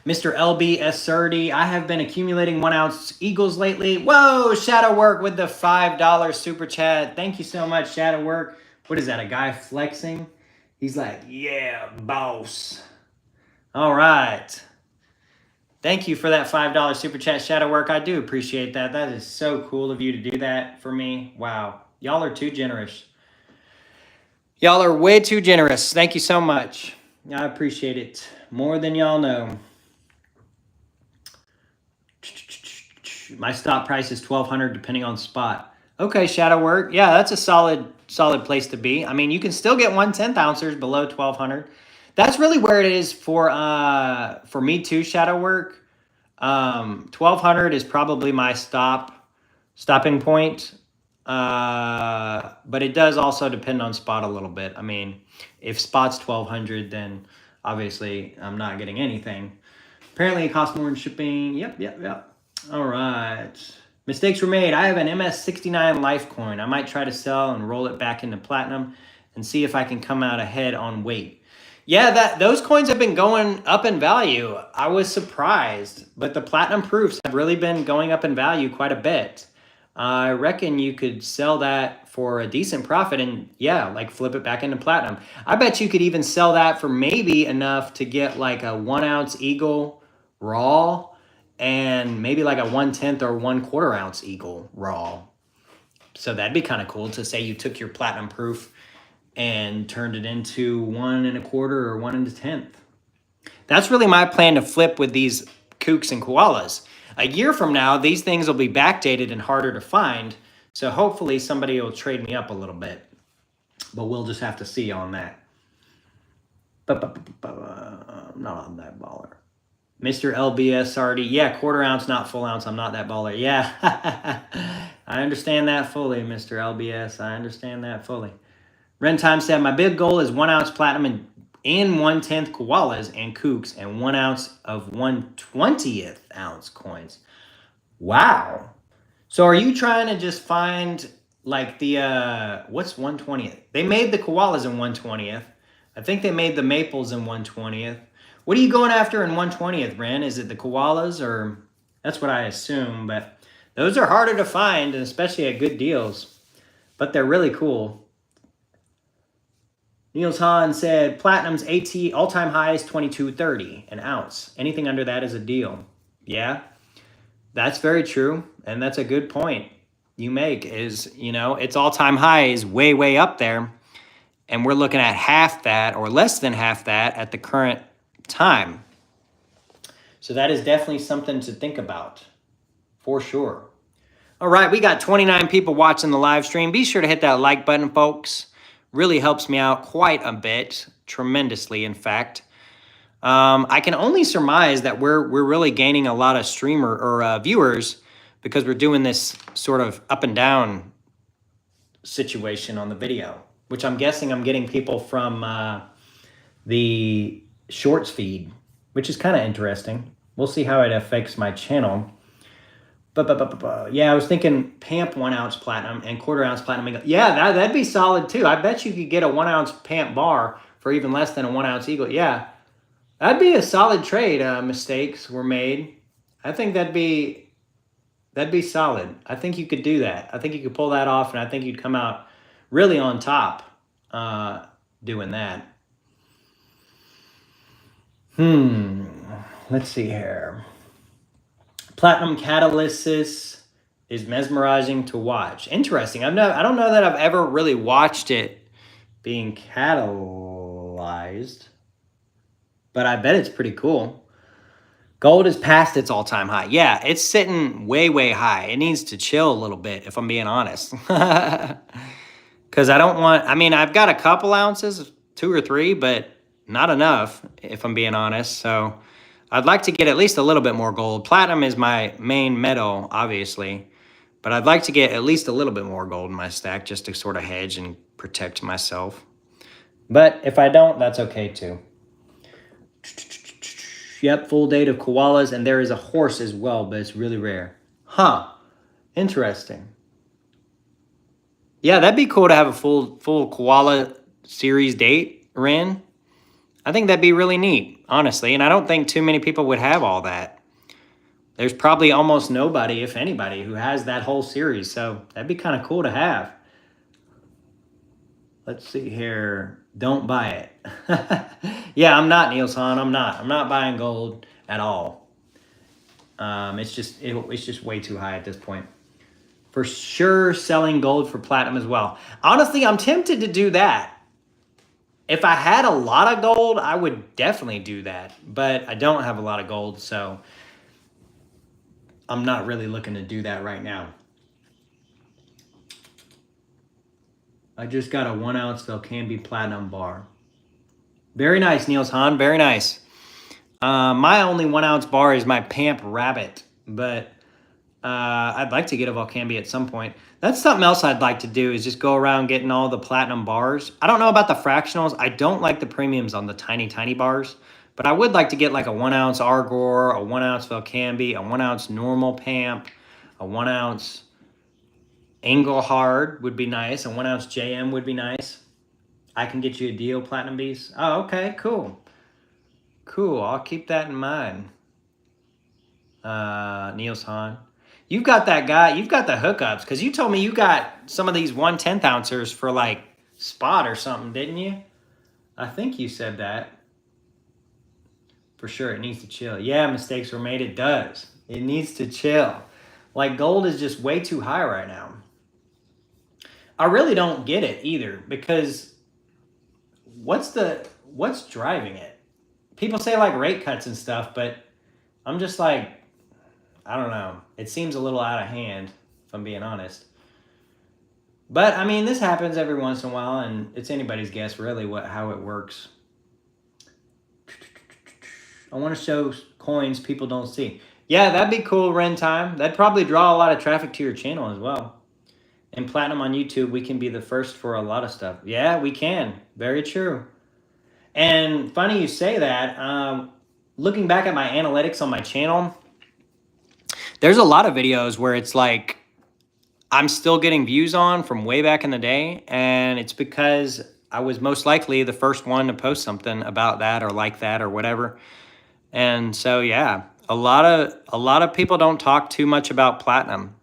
Mr. LBS30, I have been accumulating 1 ounce Eagles lately. Whoa, Shadow Work with the $5 super chat. Thank you so much, Shadow Work. What is that, a guy flexing? He's like, yeah, boss. All right. Thank you for that $5 super chat, Shadow Work. I do appreciate that. That is so cool of you to do that for me. Wow. Y'all are too generous. Y'all are way too generous. Thank you so much. I appreciate it more than y'all know. My stop price is $1,200 depending on spot. Okay, Shadow Work. Yeah, that's a solid place to be. I mean, you can still get 1/10 ounces below $1,200. That's really where it is for me too, Shadow Work. $1,200 is probably my stopping point. But it does also depend on spot a little bit. I mean, if spot's 1200, then obviously I'm not getting anything. Apparently it costs more in shipping. Yep. All right. Mistakes were made. I have an MS69 life coin. I might try to sell and roll it back into platinum and see if I can come out ahead on weight. Yeah, those coins have been going up in value. I was surprised, but the platinum proofs have really been going up in value quite a bit. I reckon you could sell that for a decent profit and yeah, like flip it back into platinum. I bet you could even sell that for maybe enough to get like a 1 ounce eagle raw and maybe like a 1/10 or 1/4 ounce eagle raw. So that'd be kind of cool to say you took your platinum proof and turned it into 1 1/4 or 1 1/10. That's really my plan to flip with these kooks and koalas. A year from now, these things will be backdated and harder to find. So hopefully somebody will trade me up a little bit. But we'll just have to see on that. I'm not on that baller. Mr. LBS already. Yeah, 1/4 ounce, not full ounce. I'm not that baller. Yeah. I understand that fully, Mr. LBS. I understand that fully. Ren Time said, my big goal is 1 ounce platinum and 1/10 koalas and kooks and 1 ounce of 1/20th ounce coins. Wow. So are you trying to just find like the, what's 1/20th? They made the koalas in 1/20th. I think they made the maples in 1/20th. What are you going after in 1/20th, Ren? Is it the koalas or, that's what I assume, but those are harder to find and especially at good deals, but they're really cool. Niels Hahn said, platinum's AT all-time high is $22.30 an ounce. Anything under that is a deal. Yeah, that's very true. And that's a good point you make is, you know, its all-time high is way, way up there. And we're looking at half that or less than half that at the current time. So that is definitely something to think about for sure. All right, we got 29 people watching the live stream. Be sure to hit that like button, folks. Really helps me out quite a bit, tremendously, in fact. I can only surmise that we're really gaining a lot of streamer or viewers because we're doing this sort of up and down situation on the video, which I'm guessing I'm getting people from the shorts feed, which is kind of interesting. We'll see how it affects my channel. Yeah, I was thinking PAMP 1 ounce platinum and 1/4 ounce platinum. Yeah, that'd be solid too. I bet you could get a 1 ounce PAMP bar for even less than a 1 ounce eagle. Yeah, that'd be a solid trade. Mistakes were made. I think that'd be solid. I think you could do that. I think you could pull that off, and I think you'd come out really on top doing that. Let's see here. Platinum catalysis is mesmerizing to watch. Interesting. I don't know that I've ever really watched it being catalyzed, but I bet it's pretty cool. Gold is past its all-time high. Yeah, it's sitting way, way high. It needs to chill a little bit, if I'm being honest. Because I mean, I've got a couple ounces, 2 or 3, but not enough, if I'm being honest. So I'd like to get at least a little bit more gold. Platinum is my main metal, obviously, but I'd like to get at least a little bit more gold in my stack just to sort of hedge and protect myself. But if I don't, that's okay too. Yep, full date of koalas, and there is a horse as well, but it's really rare. Huh, interesting. Yeah, that'd be cool to have a full koala series date, Ren. I think that'd be really neat, honestly, and I don't think too many people would have all that. There's probably almost nobody, if anybody, who has that whole series, so that'd be kind of cool to have. Let's see here. Don't buy it. Yeah, I'm not, Niels Hahn. I'm not buying gold at all. It's just way too high at this point. For sure, selling gold for platinum as well. Honestly, I'm tempted to do that. If I had a lot of gold, I would definitely do that. But I don't have a lot of gold, so I'm not really looking to do that right now. I just got a 1 ounce Velcambi platinum bar. Very nice, Niels Hahn. Very nice. My only 1 ounce bar is my Pamp Rabbit, but I'd like to get a Volcambi at some point. That's something else I'd like to do is just go around getting all the platinum bars. I don't know about the fractionals. I don't like the premiums on the tiny, tiny bars. But I would like to get like a 1 ounce Argor, a 1 ounce Volcambi, a 1 ounce normal Pamp, a 1 ounce Engelhard would be nice. A 1 ounce JM would be nice. I can get you a deal, Platinum Beast. Oh, okay, cool. Cool, I'll keep that in mind. Niels Hahn. You've got that guy, you've got the hookups, because you told me you got some of these 1/10 ouncers for like spot or something, didn't you? I think you said that. For sure, it needs to chill. Yeah, mistakes were made. It does. It needs to chill. Like gold is just way too high right now. I really don't get it either, because what's driving it? People say like rate cuts and stuff, but I'm just like, I don't know. It seems a little out of hand, if I'm being honest. But I mean, this happens every once in a while, and it's anybody's guess really how it works. I want to show coins people don't see. Yeah, that'd be cool, Ren Time. That'd probably draw a lot of traffic to your channel as well. And Platinum on YouTube, we can be the first for a lot of stuff. Yeah, we can. Very true. And funny you say that. Looking back at my analytics on my channel, there's a lot of videos where it's like I'm still getting views on from way back in the day, and it's because I was most likely the first one to post something about that or like that or whatever. And so yeah, a lot of people don't talk too much about platinum.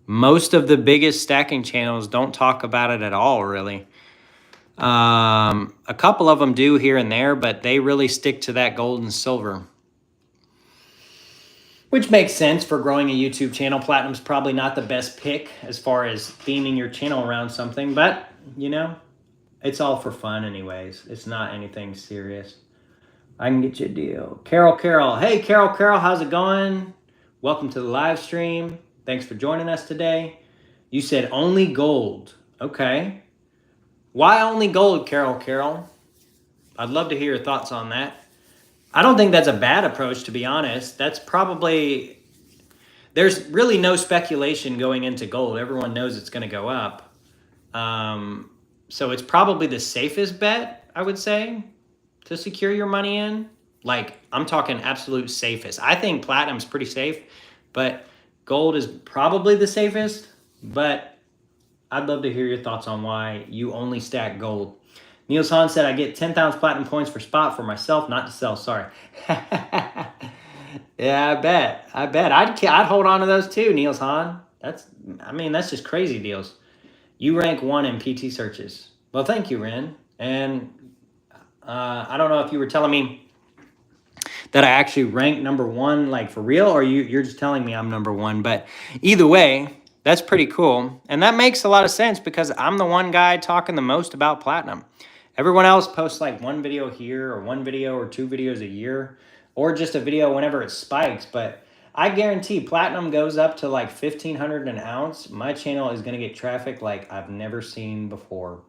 Most of the biggest stacking channels don't talk about it at all, really. A couple of them do here and there, but they really stick to that gold and silver. Which makes sense for growing a YouTube channel. Platinum's probably not the best pick as far as theming your channel around something, but, you know, it's all for fun anyways. It's not anything serious. I can get you a deal. Carol. Hey, Carol, how's it going? Welcome to the live stream. Thanks for joining us today. You said only gold. Okay. Why only gold, Carol? I'd love to hear your thoughts on that. I don't think that's a bad approach, to be honest. That's probably, there's really no speculation going into gold. Everyone knows it's going to go up. So it's probably the safest bet, I would say, to secure your money in. Like, I'm talking absolute safest. I think platinum's pretty safe, but gold is probably the safest. But I'd love to hear your thoughts on why you only stack gold. Niels Hahn said, I get 10,000 platinum coins for spot for myself, not to sell. Sorry. Yeah, I bet. I'd hold on to those too, Niels Hahn. That's just crazy deals. You rank 1 in PT searches. Well, thank you, Ren. And I don't know if you were telling me that I actually rank number 1, like for real, or you're just telling me I'm number 1. But either way, that's pretty cool. And that makes a lot of sense because I'm the one guy talking the most about platinum. Everyone else posts like 1 video here or 1 video or 2 videos a year or just a video whenever it spikes. But I guarantee platinum goes up to like 1,500 an ounce. My channel is going to get traffic like I've never seen before.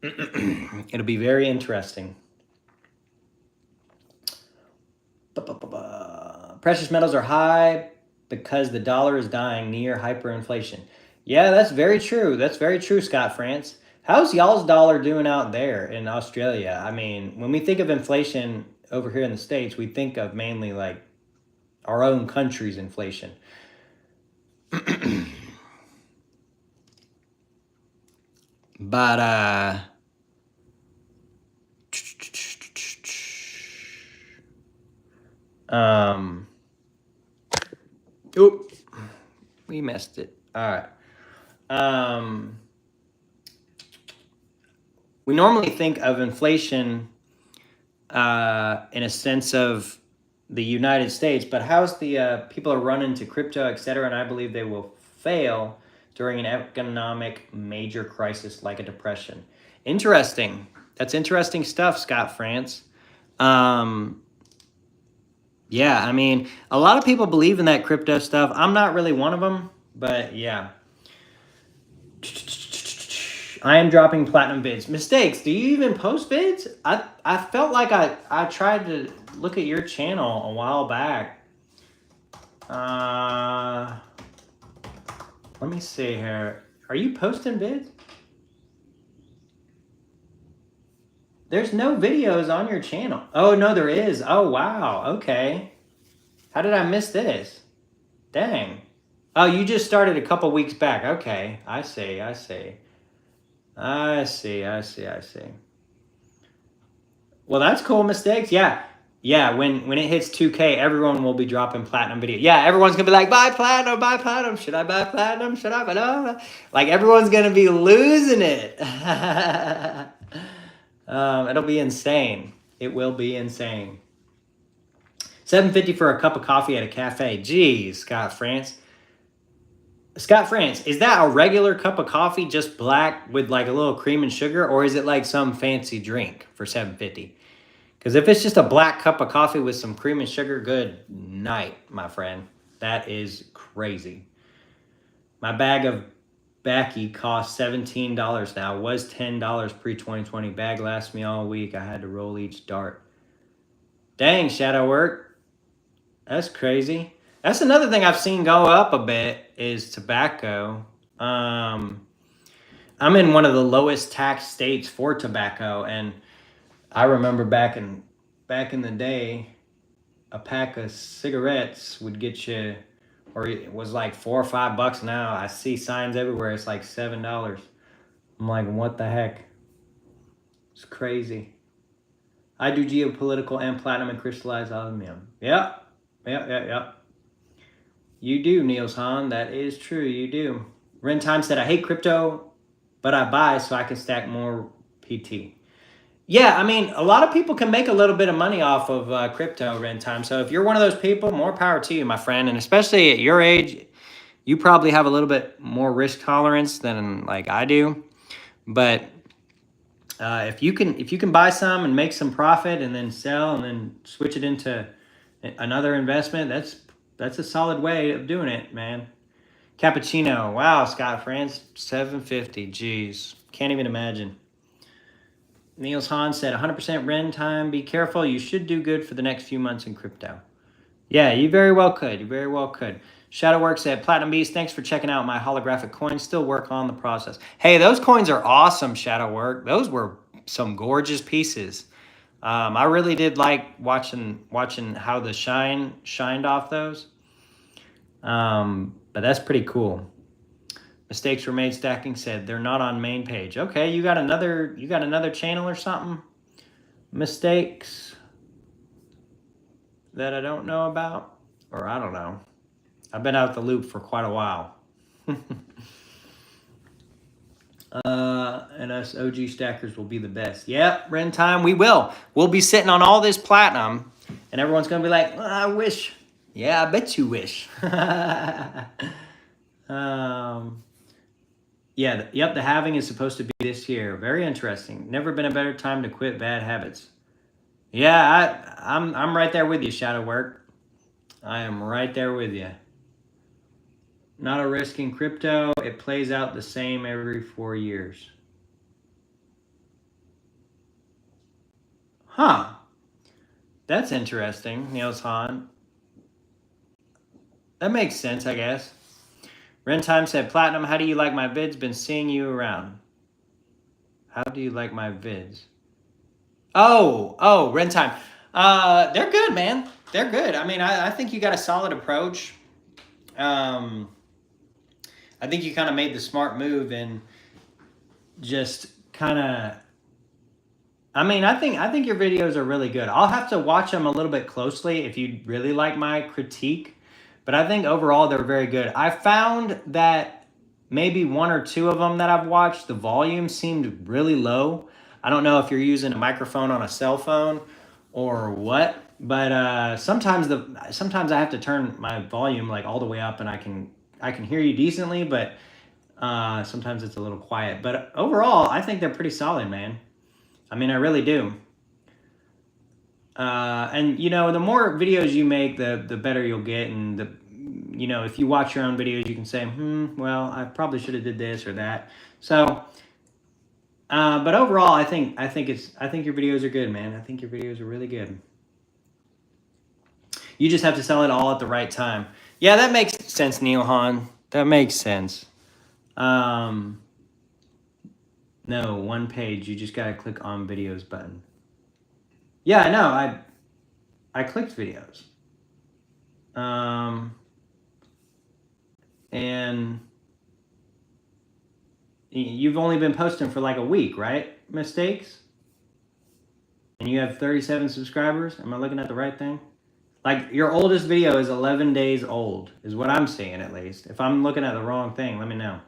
It'll be very interesting. Precious metals are high because the dollar is dying near hyperinflation. Yeah, that's very true. That's very true, Scott France. How's y'all's dollar doing out there in Australia? I mean, when we think of inflation over here in the States, we think of mainly like our own country's inflation. But, oop, we messed it. All right. We normally think of inflation in a sense of the United States, but how's the people are running to crypto, etc., and I believe they will fail during an economic major crisis like a depression. Interesting. That's interesting stuff, Scott France. Yeah, I mean, a lot of people believe in that crypto stuff. I'm not really one of them, but yeah. I am dropping platinum vids. Mistakes. Do you even post vids? I felt like I tried to look at your channel a while back. Let me see here. Are you posting bids? There's no videos on your channel. Oh, no, there is. Oh, wow. Okay. How did I miss this? Dang. Oh, you just started a couple weeks back. Okay. I see. Well, that's cool. Mistakes. Yeah. Yeah, when it hits 2K, everyone will be dropping platinum video. Yeah, everyone's going to be like, buy platinum, buy platinum. Should I buy platinum? Should I buy no? Like, everyone's going to be losing it. It'll be insane. It will be insane. $7.50 for a cup of coffee at a cafe. Geez, Scott France. Scott France, is that a regular cup of coffee, just black with like a little cream and sugar, or is it like some fancy drink for $7.50? Because if it's just a black cup of coffee with some cream and sugar, good night, my friend. That is crazy. My bag of Backy costs $17 now. Was $10 pre-2020. Bag lasts me all week. I had to roll each dart. Dang, shadow work. That's crazy. That's another thing I've seen go up a bit is tobacco. I'm in one of the lowest tax states for tobacco, and I remember back in the day, a pack of cigarettes would get you, or it was like $4 or $5 now. I see signs everywhere. It's like $7. I'm like, what the heck? It's crazy. I do geopolitical and platinum and crystallized aluminum. Yep. You do, Niels Hahn. That is true. You do. Ren Time said, I hate crypto, but I buy so I can stack more PT. Yeah, I mean, a lot of people can make a little bit of money off of crypto, Ren Time. So if you're one of those people, more power to you, my friend. And especially at your age, you probably have a little bit more risk tolerance than like I do. But if you can buy some and make some profit and then sell and then switch it into another investment, that's a solid way of doing it, man. Cappuccino. Wow, Scott France, $7.50. Jeez, can't even imagine. Niels Hahn said, 100% Ren Time. Be careful. You should do good for the next few months in crypto. Yeah, you very well could. You very well could. Shadowwork said, Platinum Beast, thanks for checking out my holographic coins. Still work on the process. Hey, those coins are awesome, Shadowwork. Those were some gorgeous pieces. I really did like watching how the shined off those. But that's pretty cool. Mistakes were made. Stacking said they're not on main page. Okay, you got another channel or something? Mistakes that I don't know about, or I don't know. I've been out the loop for quite a while. And us OG stackers will be the best. Yep, Ren Time, we will. We'll be sitting on all this platinum, and everyone's gonna be like, well, I wish. Yeah, I bet you wish. Yeah, yep, the halving is supposed to be this year. Very interesting. Never been a better time to quit bad habits. Yeah, I'm right there with you, Shadowwork. I am right there with you. Not a risk in crypto. It plays out the same every 4 years. Huh. That's interesting, Niels Hahn. That makes sense, I guess. Ren Time said, Platinum, how do you like my vids? Been seeing you around. How do you like my vids? Oh, Ren Time. They're good, man. They're good. I mean, I think you got a solid approach. I think you kind of made the smart move and just kind of, I mean, I think your videos are really good. I'll have to watch them a little bit closely if you really like my critique. But I think overall they're very good. I found that maybe 1 or 2 of them that I've watched, the volume seemed really low. I don't know if you're using a microphone on a cell phone or what, but sometimes I have to turn my volume like all the way up and I can hear you decently, but sometimes it's a little quiet. But overall, I think they're pretty solid, man. I mean, I really do. And you know, the more videos you make, the better you'll get. And you know, if you watch your own videos, you can say, well, I probably should have did this or that. So, but overall, I think your videos are good, man. I think your videos are really good. You just have to sell it all at the right time. Yeah, that makes sense, Neil Hahn. That makes sense. No, one page. You just gotta click on videos button. Yeah, I know. I clicked videos. And you've only been posting for like a week, right? Mistakes? And you have 37 subscribers? Am I looking at the right thing? Like, your oldest video is 11 days old, is what I'm seeing at least. If I'm looking at the wrong thing, let me know.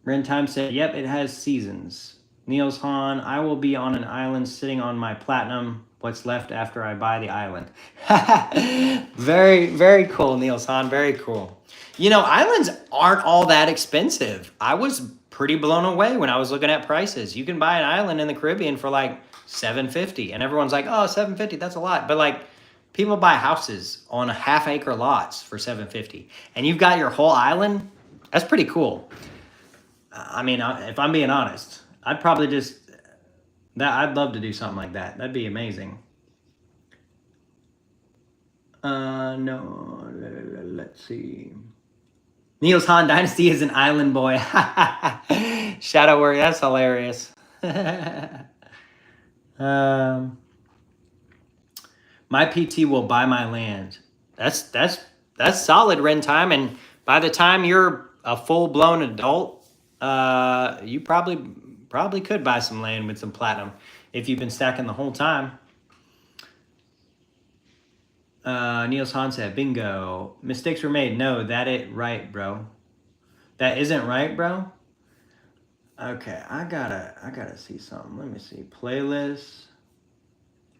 Ren Time said, yep, it has seasons. Niels Hahn, I will be on an island sitting on my platinum. What's left after I buy the island? Very, very cool, Niels Hahn. Very cool. You know, islands aren't all that expensive. I was pretty blown away when I was looking at prices. You can buy an island in the Caribbean for like $750, and everyone's like, "Oh, $750, that's a lot." But like, people buy houses on half-acre lots for $750, and you've got your whole island. That's pretty cool. I mean, if I'm being honest, I'd probably just I'd love to do something like that. That'd be amazing. No, let's see. Niels Hahn Dynasty is an island boy. Shadow work. That's hilarious. My PT will buy my land. That's solid, Ren Time. And by the time you're a full-blown adult, you probably could buy some land with some platinum if you've been stacking the whole time. Niels Hahn said, bingo. Mistakes were made. No, that ain't right, bro. That isn't right, bro? Okay, I gotta see something. Let me see. Playlist.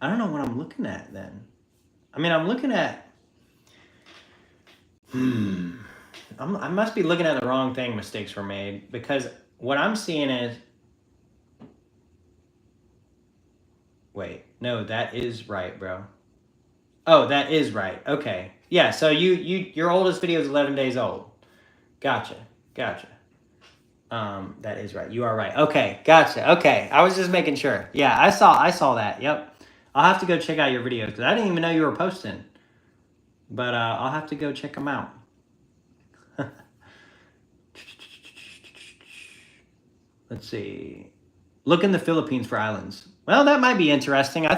I don't know what I'm looking at then. I mean, I'm looking at... I must be looking at the wrong thing. Mistakes were made, because what I'm seeing is... Wait, no, that is right, bro. Oh, that is right. Okay. Yeah, so your oldest video is 11 days old. Gotcha. That is right. You are right. Okay, gotcha. Okay, I was just making sure. Yeah, I saw that. Yep. I'll have to go check out your videos, because I didn't even know you were posting. But I'll have to go check them out. Let's see. Look in the Philippines for islands. Well, that might be interesting. I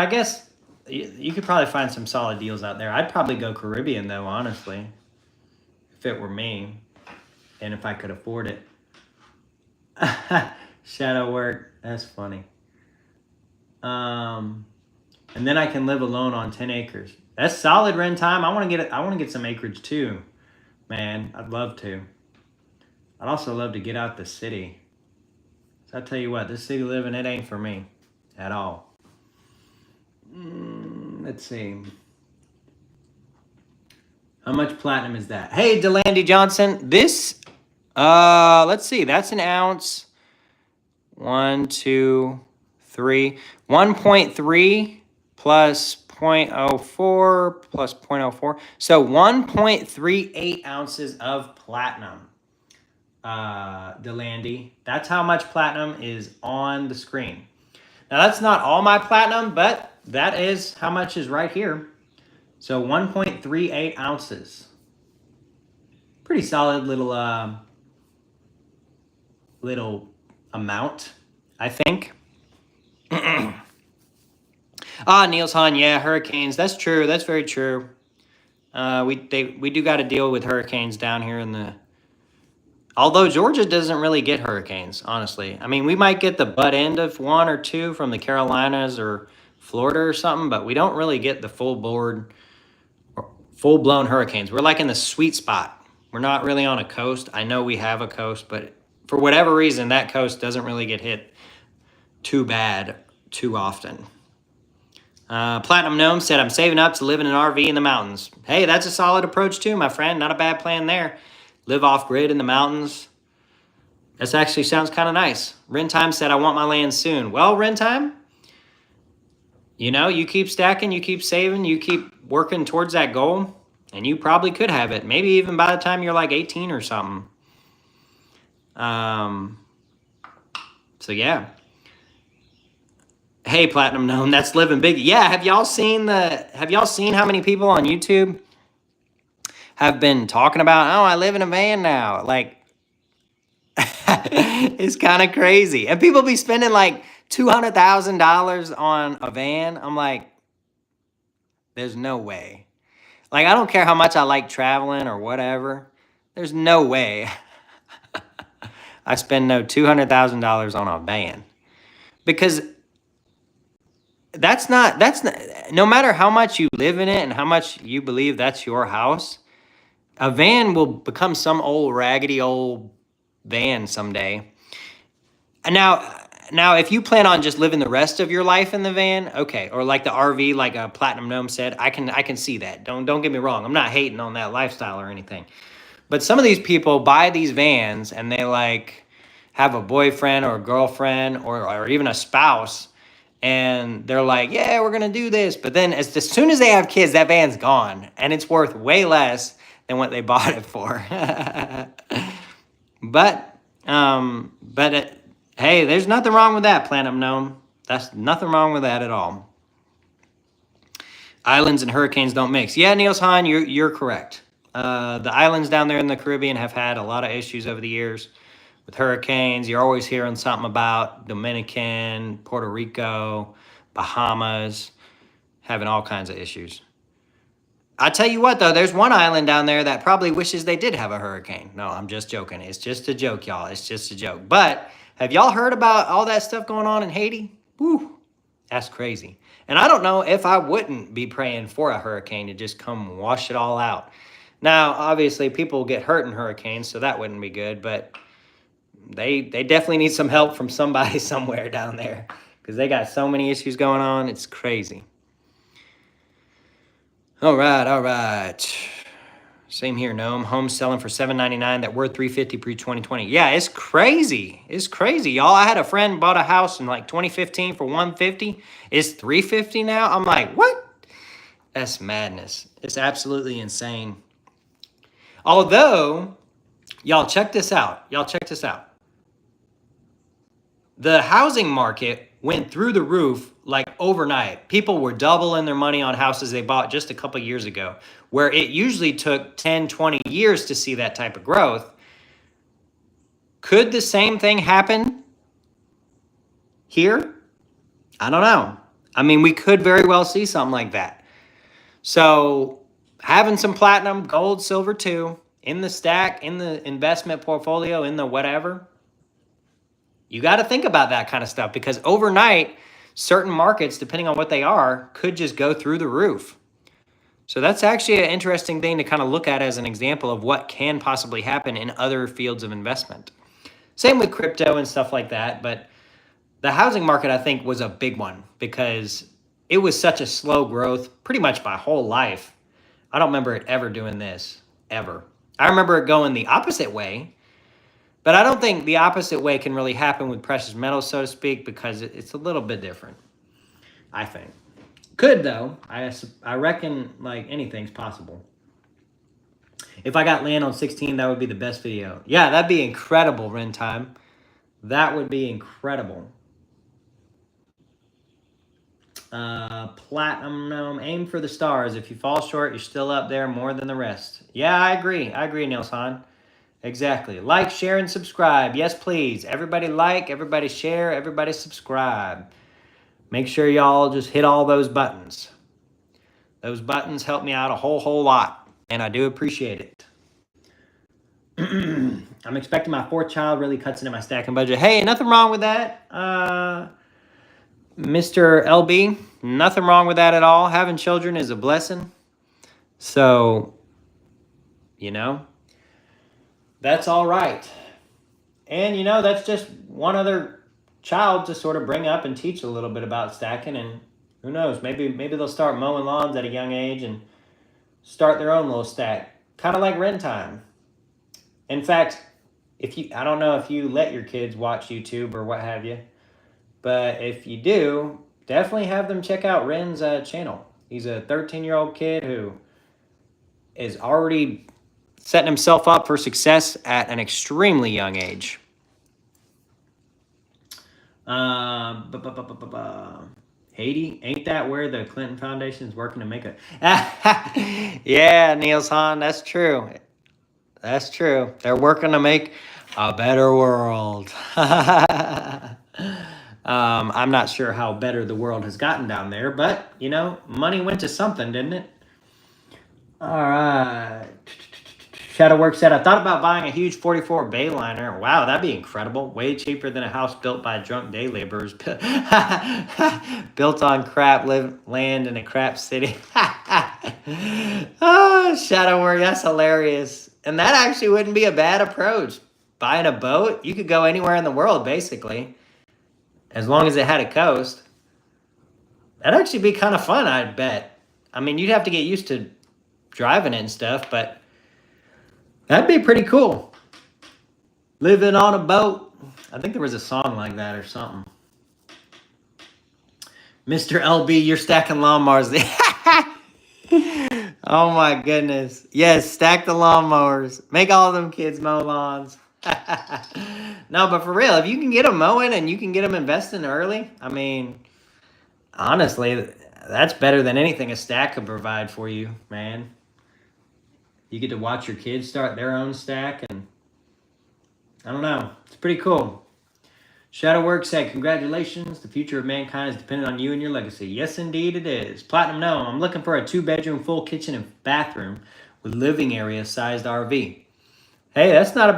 guess you could probably find some solid deals out there. I'd probably go Caribbean, though, honestly, if it were me and if I could afford it. Shadow work. That's funny. And then I can live alone on 10 acres. That's solid, Ren Time. I want to get some acreage too, man. I'd love to. I'd also love to get out the city. So I tell you what, this city living, it ain't for me at all. Let's see. How much platinum is that? Hey, Delandy Johnson. This, let's see. That's an ounce. 1, 2, 3. 1.3 plus 0.04 plus 0.04. So 1.38 ounces of platinum. Delandy. That's how much platinum is on the screen. Now, that's not all my platinum, but that is how much is right here. So 1.38 ounces. Pretty solid little amount, I think. Niels Hahn, yeah, hurricanes. That's true. That's very true. We do got to deal with hurricanes down here in the... Although Georgia doesn't really get hurricanes, honestly. I mean, we might get the butt end of 1 or 2 from the Carolinas or Florida or something, but we don't really get the full-blown hurricanes. We're like in the sweet spot. We're not really on a coast. I know we have a coast, but for whatever reason, that coast doesn't really get hit too bad too often. Platinum Gnome said, I'm saving up to live in an RV in the mountains. Hey, that's a solid approach too, my friend. Not a bad plan there. Live off-grid in the mountains. This actually sounds kind of nice. Rentime said, I want my land soon. Well, Rentime, you know, you keep stacking, you keep saving, you keep working towards that goal, and you probably could have it. Maybe even by the time you're like 18 or something. So, yeah. Hey, Platinum Gnome, that's living big. Yeah, have y'all seen how many people on YouTube have been talking about, oh, I live in a van now? Like, it's kind of crazy. And people be spending like $200,000 on a van. I'm like, there's no way. Like, I don't care how much I like traveling or whatever. There's no way I spend no $200,000 on a van. Because that's not, no matter how much you live in it and how much you believe that's your house, a van will become some old raggedy old van someday. And now, if you plan on just living the rest of your life in the van, okay, or like the RV, like a Platinum Gnome said, I can see that. Don't get me wrong. I'm not hating on that lifestyle or anything. But some of these people buy these vans and they like have a boyfriend or a girlfriend or even a spouse, and they're like, yeah, we're gonna do this. But then as soon as they have kids, that van's gone and it's worth way less than what they bought it for. But hey, there's nothing wrong with that, Platinum Gnome. That's nothing wrong with that at all. Islands and hurricanes don't mix. Yeah, Niels Hahn, you're correct. The islands down there in the Caribbean have had a lot of issues over the years with hurricanes. You're always hearing something about Dominican, Puerto Rico, Bahamas, having all kinds of issues. I tell you what, though, there's one island down there that probably wishes they did have a hurricane. No, I'm just joking. It's just a joke, y'all. It's just a joke. But have y'all heard about all that stuff going on in Haiti? Woo, that's crazy. And I don't know if I wouldn't be praying for a hurricane to just come wash it all out. Now, obviously, people get hurt in hurricanes, so that wouldn't be good. But they definitely need some help from somebody somewhere down there because they got so many issues going on. It's crazy. All right. Same here, Gnome. Homes selling for $799 that were $350 pre-2020. Yeah, it's crazy. It's crazy, y'all. I had a friend bought a house in like 2015 for $150. It's $350 now. I'm like, what? That's madness. It's absolutely insane. Although, y'all check this out. The housing market went through the roof like overnight. People were doubling their money on houses they bought just a couple years ago, where it usually took 10, 20 years to see that type of growth. Could the same thing happen here? I don't know. I mean, we could very well see something like that. So having some platinum, gold, silver too, in the stack, in the investment portfolio, in the whatever, you got to think about that kind of stuff because overnight, certain markets, depending on what they are, could just go through the roof. So that's actually an interesting thing to kind of look at as an example of what can possibly happen in other fields of investment. Same with crypto and stuff like that. But the housing market, I think, was a big one because it was such a slow growth pretty much my whole life. I don't remember it ever doing this, ever. I remember it going the opposite way. But I don't think the opposite way can really happen with precious metals, so to speak, because it's a little bit different, I think. Could, though. I reckon, like, anything's possible. If I got land on 16, that would be the best video. Yeah, that'd be incredible, Ren Time. That would be incredible. Platinum Gnome, aim for the stars. If you fall short, you're still up there more than the rest. Yeah, I agree, Niels Hahn. Exactly. Like, share, and subscribe. Yes, please. Everybody like, everybody share, everybody subscribe. Make sure y'all just hit all those buttons. Those buttons help me out a whole lot, and I do appreciate it. I'm expecting my fourth child really cuts into my stacking budget. Hey, nothing wrong with that, Mr. LB. Nothing wrong with that at all. Having children is a blessing. So, you know, that's all right. And, you know, that's just one other child to sort of bring up and teach a little bit about stacking. And who knows, maybe they'll start mowing lawns at a young age and start their own little stack. Kind of like Ren Time. In fact, I don't know if you let your kids watch YouTube or what have you, but if you do, definitely have them check out Ren's channel. He's a 13-year-old kid who is already setting himself up for success at an extremely young age. Haiti, ain't that where the Clinton Foundation is working to make a? Yeah, Niels Hahn, that's true. That's true. They're working to make a better world. I'm not sure how better the world has gotten down there, but you know, money went to something, didn't it? All right. Shadowwork said, I thought about buying a huge 44 Bayliner. Wow, that'd be incredible. Way cheaper than a house built by drunk day laborers. Built on crap land in a crap city. Oh, Shadowwork, that's hilarious. And that actually wouldn't be a bad approach. Buying a boat, you could go anywhere in the world, basically, as long as it had a coast. That'd actually be kind of fun, I'd bet. I mean, you'd have to get used to driving it and stuff, but that'd be pretty cool. Living on a boat. I think there was a song like that or something. Mr. LB, you're stacking lawnmowers. Oh my goodness. Yes, stack the lawnmowers. Make all of them kids mow lawns. No, but for real, if you can get them mowing and you can get them investing early, I mean, honestly, that's better than anything a stack could provide for you, man. You get to watch your kids start their own stack, and I don't know. It's pretty cool. Shadowwork said, congratulations. The future of mankind is dependent on you and your legacy. Yes, indeed it is. Platinum, no. I'm looking for a 2-bedroom, full kitchen and bathroom with living area sized RV. Hey, that's not a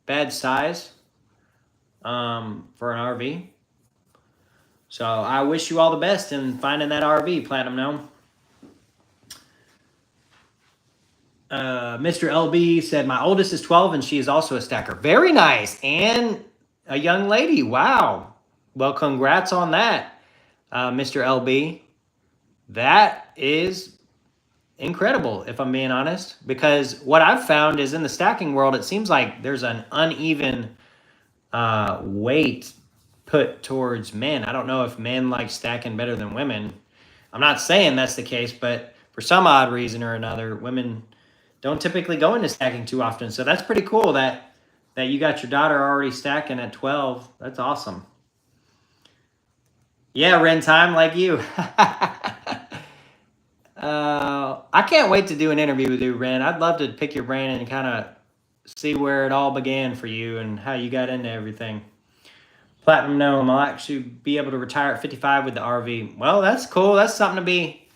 bad size for an RV. So I wish you all the best in finding that RV, Platinum, no. Mr. LB said, my oldest is 12 and she is also a stacker. Very nice. And a young lady. Wow. Well, congrats on that, Mr. LB. That is incredible, if I'm being honest, because what I've found is in the stacking world, it seems like there's an uneven weight put towards men. I don't know if men like stacking better than women. I'm not saying that's the case, but for some odd reason or another, women don't typically go into stacking too often. So that's pretty cool that you got your daughter already stacking at 12. That's awesome. Yeah, Ren time like you. I can't wait to do an interview with you, Ren. I'd love to pick your brain and kind of see where it all began for you and how you got into everything. Platinum Gnome, I'll actually be able to retire at 55 with the RV. Well, that's cool. That's something to be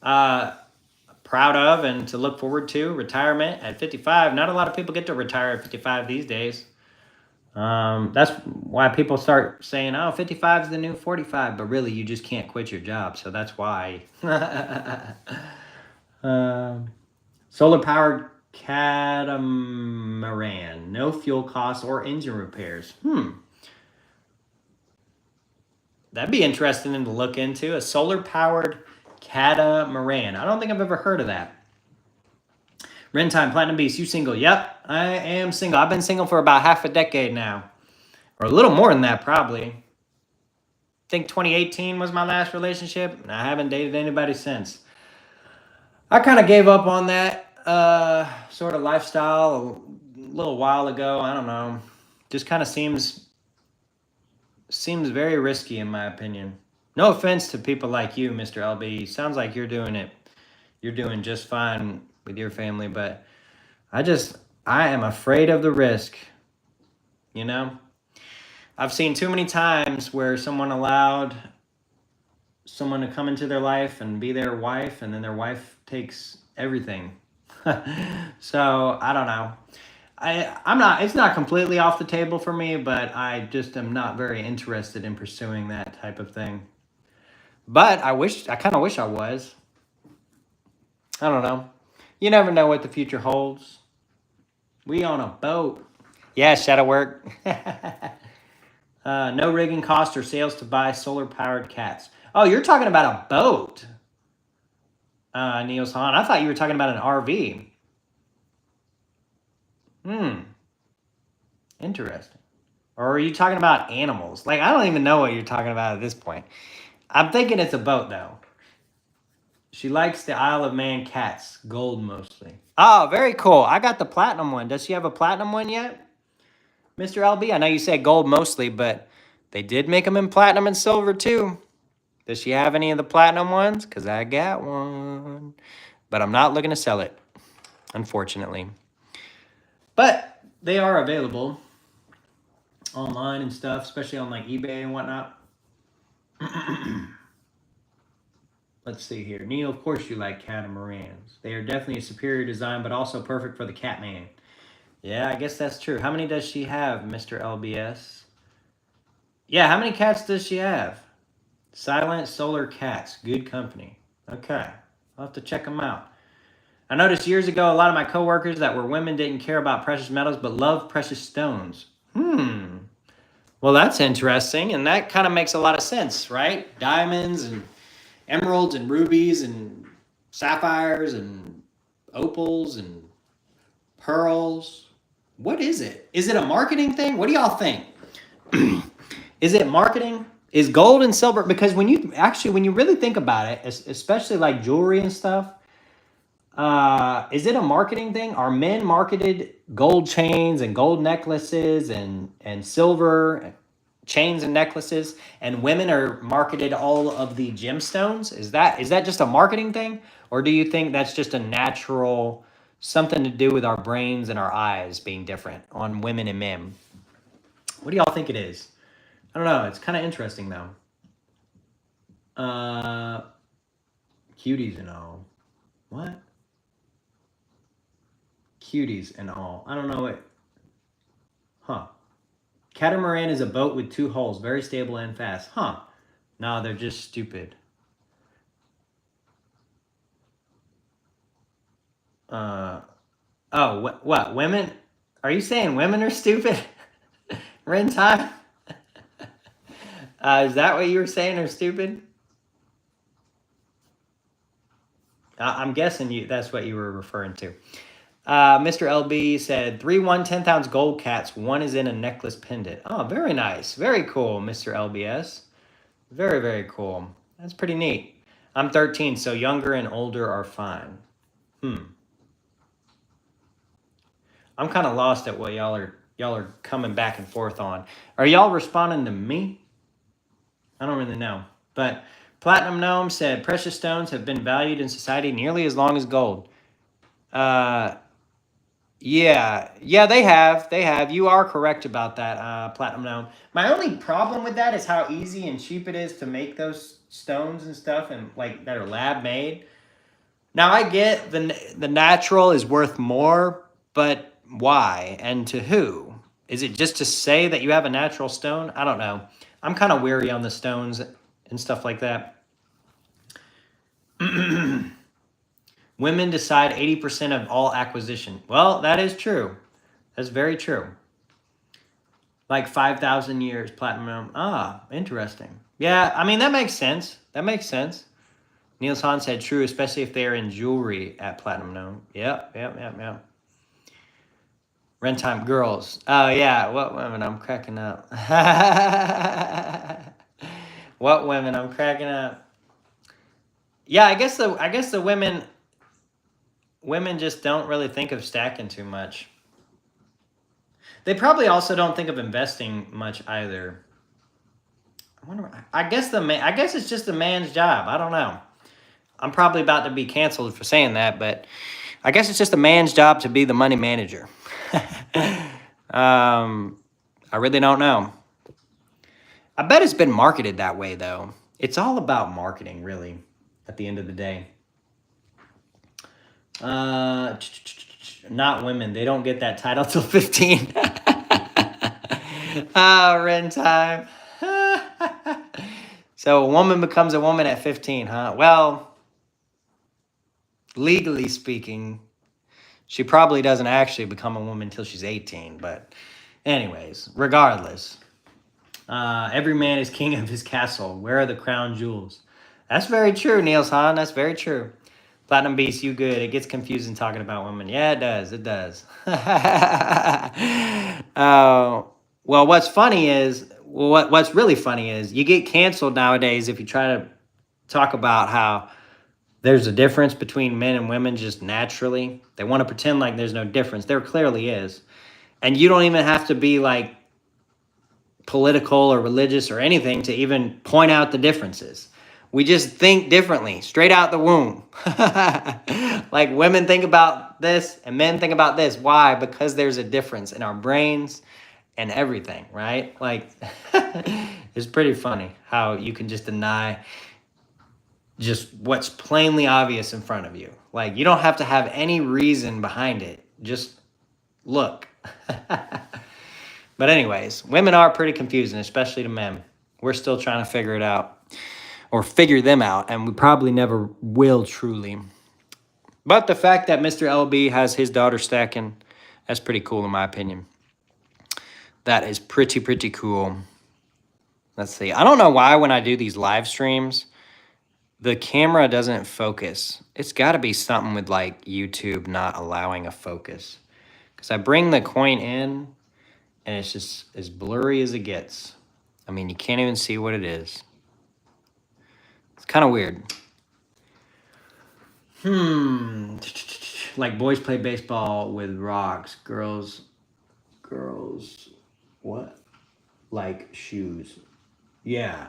proud of and to look forward to. Retirement at 55. Not a lot of people get to retire at 55 these days. That's why people start saying, oh, 55 is the new 45, but really you just can't quit your job. So that's why. Solar powered catamaran, no fuel costs or engine repairs. That'd be interesting to look into. A solar powered catamaran. I don't think I've ever heard of that. Rentime, Platinum Beast, you single? Yep, I am single. I've been single for about half a decade now. Or a little more than that, probably. I think 2018 was my last relationship, and I haven't dated anybody since. I kind of gave up on that sort of lifestyle a little while ago. I don't know. Just kind of seems very risky in my opinion. No offense to people like you, Mr. LB. Sounds like you're doing just fine with your family, but I am afraid of the risk, you know? I've seen too many times where someone allowed someone to come into their life and be their wife, and then their wife takes everything. So, I don't know. It's not completely off the table for me, but I just am not very interested in pursuing that type of thing. But I kind of wish I was. I don't know. You never know what the future holds. We on a boat. Yeah, shadow work. No rigging cost or sales to buy solar-powered cats. Oh, you're talking about a boat, Niels Hahn. I thought you were talking about an RV. Interesting. Or are you talking about animals? Like, I don't even know what you're talking about at this point. I'm thinking it's a boat, though. She likes the Isle of Man cats, gold mostly. Oh, very cool. I got the platinum one. Does she have a platinum one yet? Mr. LB, I know you said gold mostly, but They did make them in platinum and silver too. Does she have any of the platinum ones? Because I got one. But I'm not looking to sell it, unfortunately. But they are available online and stuff, especially on like eBay and whatnot. Let's see here. Neil, of course you like catamarans. They are definitely a superior design, but also perfect for the Catman. Yeah, I guess that's true. How many does she have, Mr. LBS? Yeah, how many cats does she have? Silent Solar Cats. Good company. Okay. I'll have to check them out. I noticed years ago a lot of my coworkers that were women didn't care about precious metals but loved precious stones. Well, that's interesting, and that kind of makes a lot of sense, right? Diamonds and emeralds and rubies and sapphires and opals and pearls. What is it? Is it a marketing thing? What do y'all think? Is it marketing? Is gold and silver? Because when you really think about it, especially like jewelry and stuff, is it a marketing thing? Are men marketed gold chains and gold necklaces and silver chains and necklaces, and women are marketed all of the gemstones? Is that just a marketing thing, or do you think that's just a natural something to do with our brains and our eyes being different on women and men? What do y'all think it is? I don't know. It's kind of interesting though. Cuties and all. What? Cuties and all. I don't know what. Huh. Catamaran is a boat with 2 hulls, very stable and fast. Huh. No, they're just stupid. Oh, what? Women? Are you saying women are stupid? Ren time? Is that what you were saying, are stupid? I'm guessing that's what you were referring to. Mr. LB said 3 1/10-ounce gold cats. One is in a necklace pendant. Oh, very nice. Very cool, Mr. LBS. Very, very cool. That's pretty neat. I'm 13, so younger and older are fine. I'm kind of lost at what y'all are coming back and forth on. Are y'all responding to me? I don't really know. But Platinum Gnome said precious stones have been valued in society nearly as long as gold. Yeah, they have. You are correct about that, Platinum Gnome. My only problem with that is how easy and cheap it is to make those stones and stuff, and like that are lab made. Now I get the natural is worth more, but why and to who? Is it just to say that you have a natural stone? I don't know. I'm kind of weary on the stones and stuff like that. Women decide 80% of all acquisition. Well, that is true. That's very true. Like 5,000 years, platinum. Ah, interesting. Yeah, I mean, that makes sense. That makes sense. Niels Hahn said true, especially if they're in jewelry at Platinum Gnome. Yep. Rent time girls. Oh, yeah. What women? I'm cracking up. What women? I'm cracking up. Yeah, I guess the women just don't really think of stacking too much. They probably also don't think of investing much either. I guess it's just the man's job. I don't know. I'm probably about to be canceled for saying that, but I guess it's just a man's job to be the money manager. I really don't know. I bet it's been marketed that way, though. It's all about marketing, really, at the end of the day. Not women. They don't get that title till 15. Ren time. So a woman becomes a woman at 15, huh? Well, legally speaking, she probably doesn't actually become a woman until she's 18. But anyways, regardless, every man is king of his castle. Where are the crown jewels? That's very true, Niels Hahn. That's very true. Platinum Beast, you good. It gets confusing talking about women. Yeah, it does. It does. Well, what's really funny is you get canceled nowadays if you try to talk about how there's a difference between men and women just naturally. They want to pretend like there's no difference. There clearly is. And you don't even have to be like political or religious or anything to even point out the differences. We just think differently, straight out the womb. Like women think about this and men think about this. Why? Because there's a difference in our brains and everything, right? Like, it's pretty funny how you can just deny just what's plainly obvious in front of you. Like, you don't have to have any reason behind it. Just look. But anyways, women are pretty confusing, especially to men. We're still trying to figure it out. Or figure them out, and we probably never will truly. But the fact that Mr. LB has his daughter stacking, that's pretty cool in my opinion. That is pretty cool. Let's see. I don't know why when I do these live streams, the camera doesn't focus. It's got to be something with like YouTube not allowing a focus. Because I bring the coin in, and it's just as blurry as it gets. I mean, you can't even see what it is. It's kind of weird. Like boys play baseball with rocks. Girls, what? Like shoes. Yeah.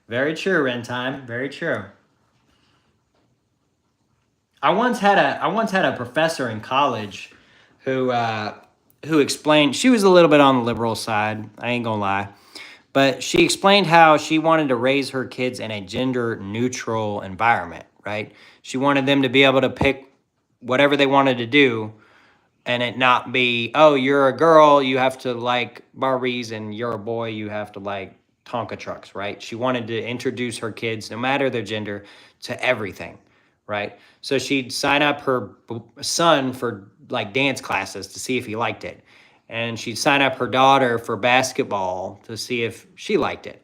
Very true, Rentime. Very true. I once had a professor in college who explained, she was a little bit on the liberal side, I ain't gonna lie. But she explained how she wanted to raise her kids in a gender-neutral environment, right? She wanted them to be able to pick whatever they wanted to do and it not be, oh, you're a girl, you have to like Barbies, and you're a boy, you have to like Tonka trucks, right? She wanted to introduce her kids, no matter their gender, to everything, right? So she'd sign up her son for like dance classes to see if he liked it. And she'd sign up her daughter for basketball to see if she liked it.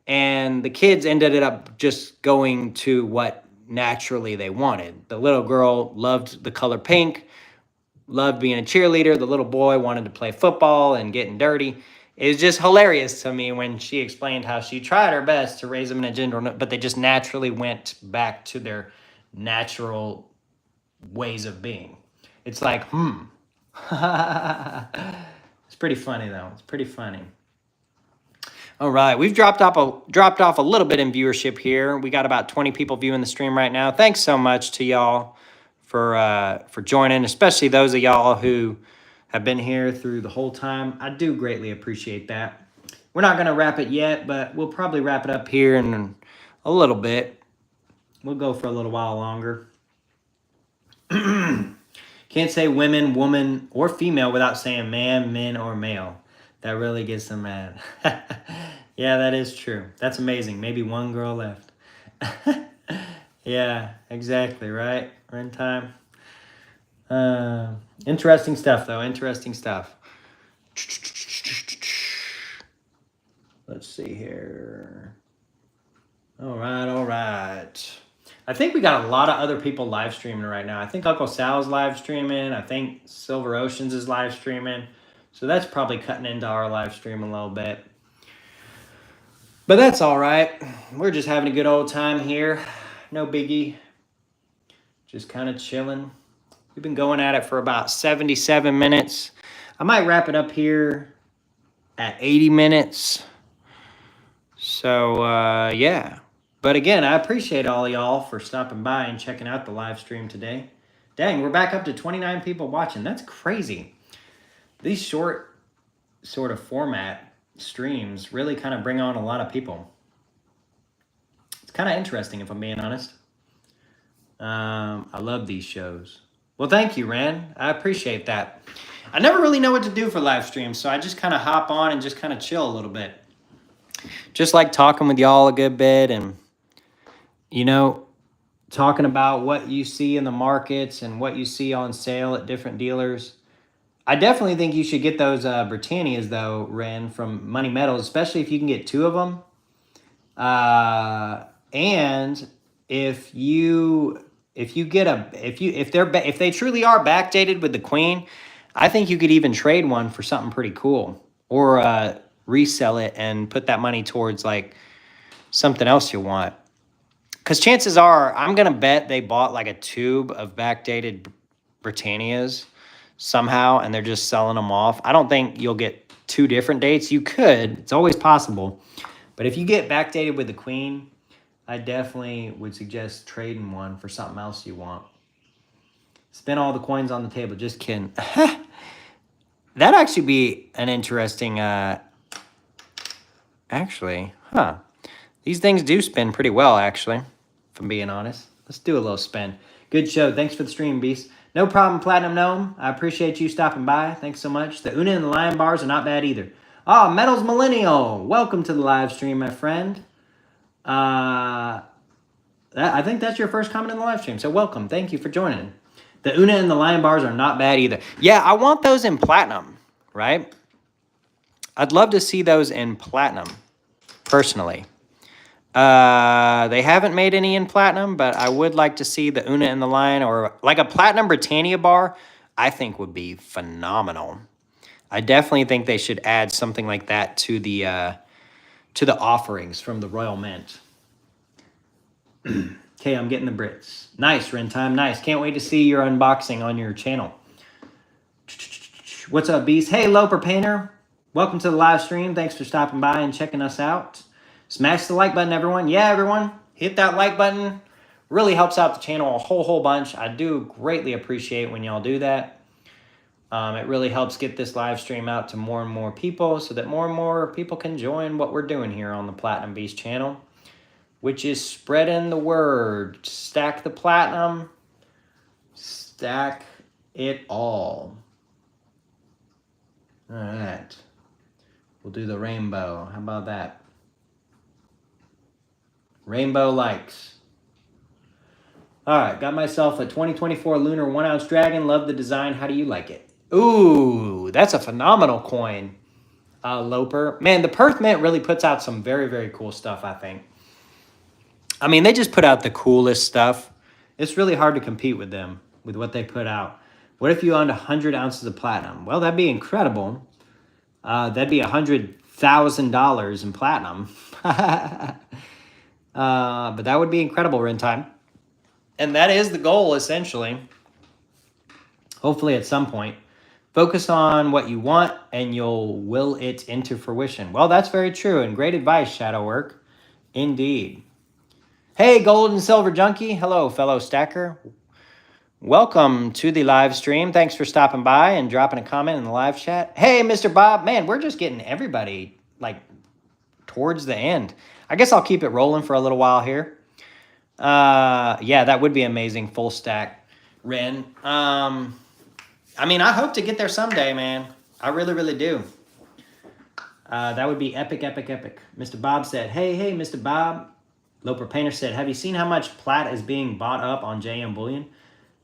And the kids ended up just going to what naturally they wanted. The little girl loved the color pink, loved being a cheerleader. The little boy wanted to play football and getting dirty. It was just hilarious to me when she explained how she tried her best to raise them in a gender, but they just naturally went back to their natural ways of being. It's like, It's pretty funny though. It's pretty funny. All right, we've dropped off a little bit in viewership here. We got about 20 people viewing the stream right now. Thanks so much to y'all for joining, especially those of y'all who have been here through the whole time. I do greatly appreciate that. We're not going to wrap it yet, but we'll probably wrap it up here in a little bit. We'll go for a little while longer. Can't say women, woman, or female without saying man, men, or male. That really gets them mad. Yeah, that is true. That's amazing. Maybe one girl left. Yeah, exactly, right? We're in time. Interesting stuff, though. Interesting stuff. Let's see here. All right. I think we got a lot of other people live streaming right now. I think Uncle Sal's live streaming. I think Silver Oceans is live streaming. So that's probably cutting into our live stream a little bit. But that's all right. We're just having a good old time here. No biggie. Just kind of chilling. We've been going at it for about 77 minutes. I might wrap it up here at 80 minutes. So, yeah. But again, I appreciate all y'all for stopping by and checking out the live stream today. Dang, we're back up to 29 people watching. That's crazy. These short sort of format streams really kind of bring on a lot of people. It's kind of interesting, if I'm being honest. I love these shows. Well, thank you, Ran. I appreciate that. I never really know what to do for live streams, so I just kind of hop on and just kind of chill a little bit. Just like talking with y'all a good bit and, you know, talking about what you see in the markets and what you see on sale at different dealers. I definitely think you should get those Britannias, though, Ren, from Money Metals, especially if you can get 2 of them. And if they truly are backdated with the Queen, I think you could even trade one for something pretty cool, or resell it and put that money towards like something else you want. Because chances are, I'm gonna bet they bought like a tube of backdated Britannias somehow and they're just selling them off. I don't think you'll get 2 different dates. You could. It's always possible. But if you get backdated with the queen, I definitely would suggest trading one for something else you want. Spin all the coins on the table. Just kidding. That'd actually be an interesting... Actually, huh. These things do spin pretty well, actually, if I'm being honest. Let's do a little spin. Good show. Thanks for the stream, Beast. No problem, Platinum Gnome. I appreciate you stopping by. Thanks so much. The Una and the Lion bars are not bad either. Oh, Metals Millennial. Welcome to the live stream, my friend. I think that's your first comment in the live stream, so welcome. Thank you for joining. The Una and the Lion bars are not bad either. Yeah, I want those in platinum, right? I'd love to see those in platinum, personally. They haven't made any in platinum, but I would like to see the Una and the Lion, or like a platinum Britannia bar, I think would be phenomenal. I definitely think they should add something like that to the offerings from the Royal Mint. Okay, I'm getting the Brits. Nice, Rentime, nice. Can't wait to see your unboxing on your channel. What's up, Beast? Hey, Loper Painter. Welcome to the live stream. Thanks for stopping by and checking us out. Smash the like button, everyone. Yeah, everyone, hit that like button. Really helps out the channel a whole bunch. I do greatly appreciate when y'all do that. It really helps get this live stream out to more and more people so that more and more people can join what we're doing here on the Platinum Beast channel, which is spreading the word. Stack the platinum. Stack it all. All right. We'll do the rainbow. How about that? Rainbow likes. All right, got myself a 2024 Lunar 1-ounce Dragon. Love the design. How do you like it? Ooh, that's a phenomenal coin, Loper. Man, the Perth Mint really puts out some very cool stuff, I think. I mean, they just put out the coolest stuff. It's really hard to compete with them, with what they put out. What if you owned 100 ounces of platinum? Well, that'd be incredible. That'd be $100,000 in platinum. But that would be incredible, Rentime. And that is the goal, essentially. Hopefully at some point. Focus on what you want, and you'll will it into fruition. Well, that's very true, and great advice, Shadow Work. Indeed. Hey, Gold and Silver Junkie. Hello, fellow stacker. Welcome to the live stream. Thanks for stopping by and dropping a comment in the live chat. Hey, Mr. Bob. Man, we're just getting everybody, like, towards the end. I guess I'll keep it rolling for a little while here. Yeah, that would be amazing. Full stack, Ren. I mean, I hope to get there someday, man. I really do. That would be epic. Mr. Bob said, hey, Mr. Bob. Loper Painter said, have you seen how much plat is being bought up on JM Bullion?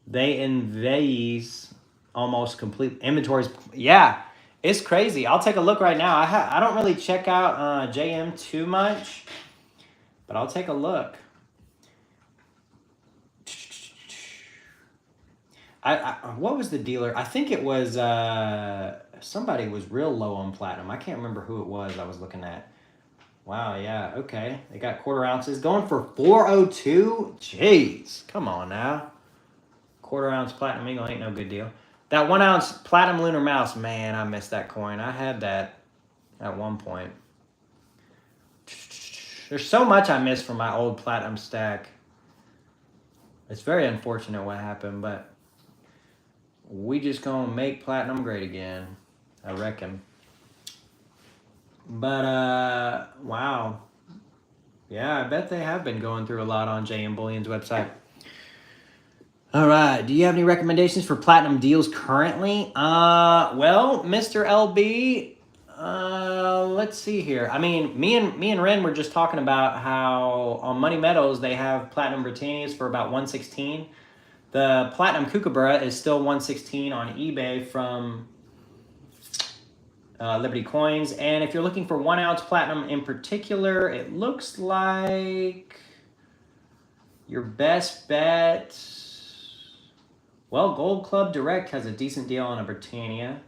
They invase almost complete inventories. Yeah, it's crazy. I'll take a look right now. I don't really check out JM too much, but I'll take a look. What was the dealer? I think it was somebody was real low on platinum. I can't remember who it was I was looking at. Wow, yeah, okay. They got quarter ounces going for 402. Jeez, come on now. Quarter ounce platinum eagle ain't no good deal. That 1 ounce platinum lunar mouse, man, I missed that coin. I had that at one point. There's so much I missed from my old platinum stack. It's very unfortunate what happened, but we just gonna make platinum great again, I reckon. But, wow. Yeah, I bet they have been going through a lot on JM Bullion's website. All right, do you have any recommendations for platinum deals currently? Well, Mr. LB, let's see here. I mean, me and Ren were just talking about how on Money Meadows they have platinum Britannias for about 116. The platinum Kookaburra is still 116 on eBay from Liberty Coins. And if you're looking for 1 ounce platinum in particular, it looks like your best bet. Well, Gold Club Direct has a decent deal on a Britannia.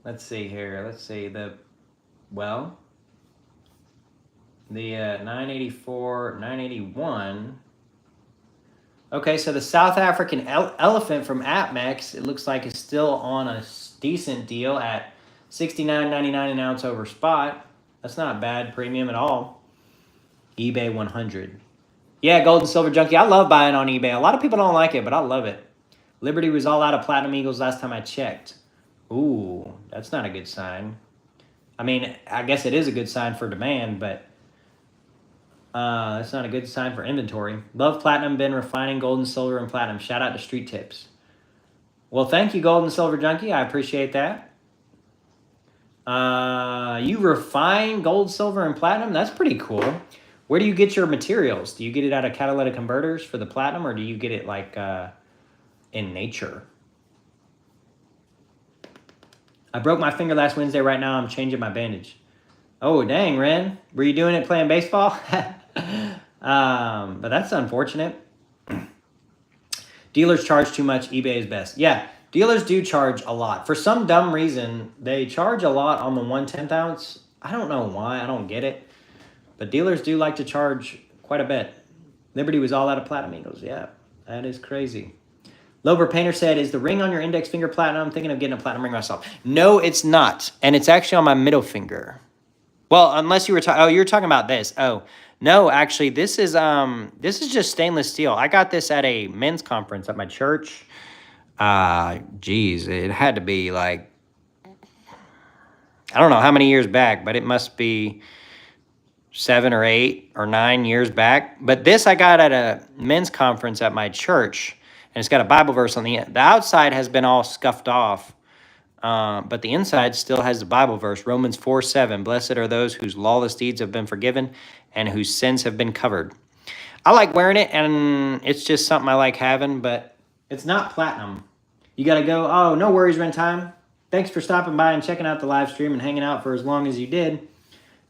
Let's see here. Let's see the 984, 981 Okay, so the South African elephant from APMEX, it looks like it's still on a decent deal at $69.99 an ounce over spot. That's not bad premium at all. eBay 100. Yeah, gold and silver junkie. I love buying on eBay. A lot of people don't like it, but I love it. Liberty was all out of platinum eagles last time I checked. Ooh, that's not a good sign. I mean, I guess it is a good sign for demand, but it's not a good sign for inventory. Love platinum, been refining gold and silver and platinum. Shout out to Street Tips. Well, thank you, Gold and Silver Junkie. I appreciate that. You refine gold, silver, and platinum? That's pretty cool. Where do you get your materials? Do you get it out of catalytic converters for the platinum, or do you get it like in nature? I broke my finger last Wednesday. Right now, I'm changing my bandage. Oh, dang, Ren. Were you doing it playing baseball? But that's unfortunate. Dealers charge too much. eBay is best. Yeah, dealers do charge a lot. For some dumb reason, they charge a lot on the 1/10 ounce. I don't know why. I don't get it. But dealers do like to charge quite a bit. Liberty was all out of platinum eagles. Yeah, that is crazy. Lover Painter said, is the ring on your index finger platinum? I'm thinking of getting a platinum ring myself. No, it's not. And it's actually on my middle finger. Well, unless you were talking, oh, you're talking about this. Oh, no, actually, this is just stainless steel. I got this at a men's conference at my church. Geez, it had to be like, I don't know how many years back, but it must be 7 or 8 or 9 years back. But this I got at a men's conference at my church, and it's got a Bible verse on the end. The outside has been all scuffed off, but the inside still has the Bible verse, Romans 4:7. Blessed are those whose lawless deeds have been forgiven and whose sins have been covered. I like wearing it, and it's just something I like having, but it's not platinum. You got to go, oh, no worries, Rent Time. Thanks for stopping by and checking out the live stream and hanging out for as long as you did.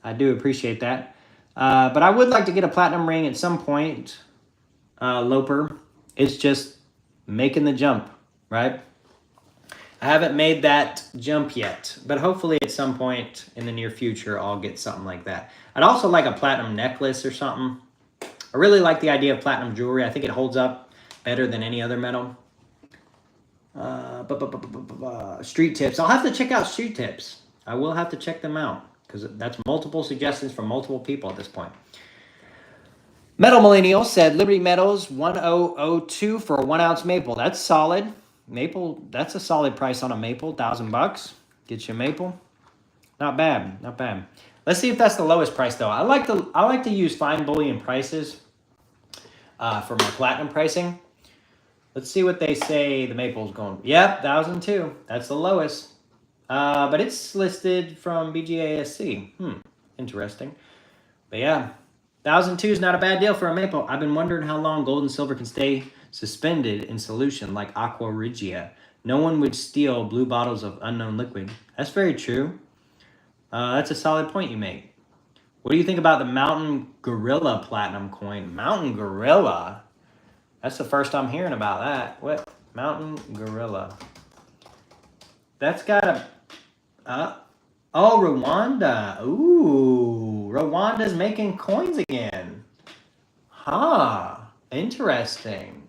I do appreciate that. But I would like to get a platinum ring at some point, Loper. It's just making the jump, right? I haven't made that jump yet, but hopefully at some point in the near future, I'll get something like that. I'd also like a platinum necklace or something. I really like the idea of platinum jewelry. I think it holds up better than any other metal. Street Tips. I'll have to check out Street Tips. I will have to check them out because that's multiple suggestions from multiple people at this point. Metal Millennial said Liberty Metals 1002 for a 1 ounce maple. That's solid. Maple, that's a solid price on a maple. $1,000. Get you a maple. Not bad. Not bad. Let's see if that's the lowest price though. I like to use fine bullion prices for my platinum pricing. Let's see what they say the maple's going. Yep, 1,002. That's the lowest. But it's listed from BGASC. Interesting. But yeah, 1,002 is not a bad deal for a maple. I've been wondering how long gold and silver can stay suspended in solution like Aqua Regia. No one would steal blue bottles of unknown liquid. That's very true. That's a solid point you make. What do you think about the Mountain Gorilla Platinum coin? Mountain Gorilla? That's the first I'm hearing about that. What? Mountain Gorilla. That's got a... oh, Rwanda. Ooh, Rwanda's making coins again. Huh. Interesting.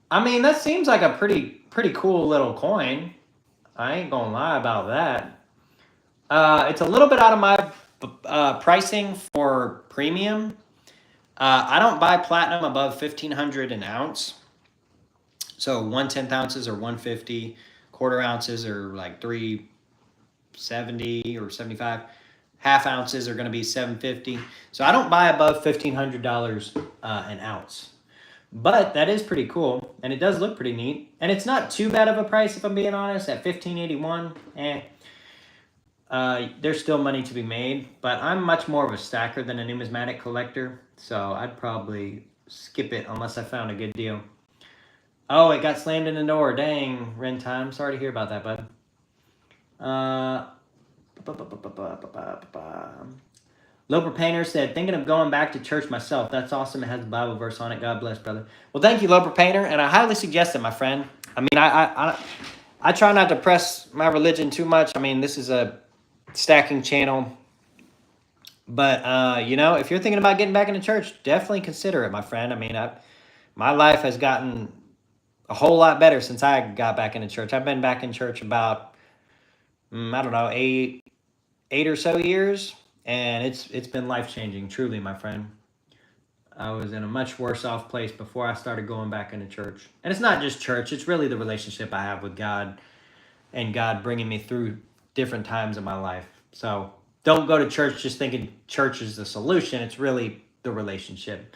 I mean, that seems like a pretty cool little coin. I ain't gonna lie about that. It's a little bit out of my pricing for premium. I don't buy platinum above $1,500 an ounce. So 1/10 ounces or 150, quarter ounces are like $370 or 75. Half ounces are going to be $750. So I don't buy above $1,500 an ounce. But that is pretty cool, and it does look pretty neat. And it's not too bad of a price, if I'm being honest, at $1,581. There's still money to be made, but I'm much more of a stacker than a numismatic collector, so I'd probably skip it unless I found a good deal. Oh, it got slammed in the door. Dang, Ren Time. Sorry to hear about that, bud. Loper Painter said, thinking of going back to church myself. That's awesome. It has a Bible verse on it. God bless, brother. Well, thank you, Loper Painter, and I highly suggest it, my friend. I mean, I try not to press my religion too much. I mean, this is a stacking channel. But you know, if you're thinking about getting back into church, definitely consider it, my friend. I mean, my life has gotten a whole lot better since I got back into church. I've been back in church about I don't know, eight or so years, and it's been life changing, truly, my friend. I was in a much worse off place before I started going back into church. And it's not just church, it's really the relationship I have with God and God bringing me through different times in my life. So don't go to church just thinking church is the solution. It's really the relationship.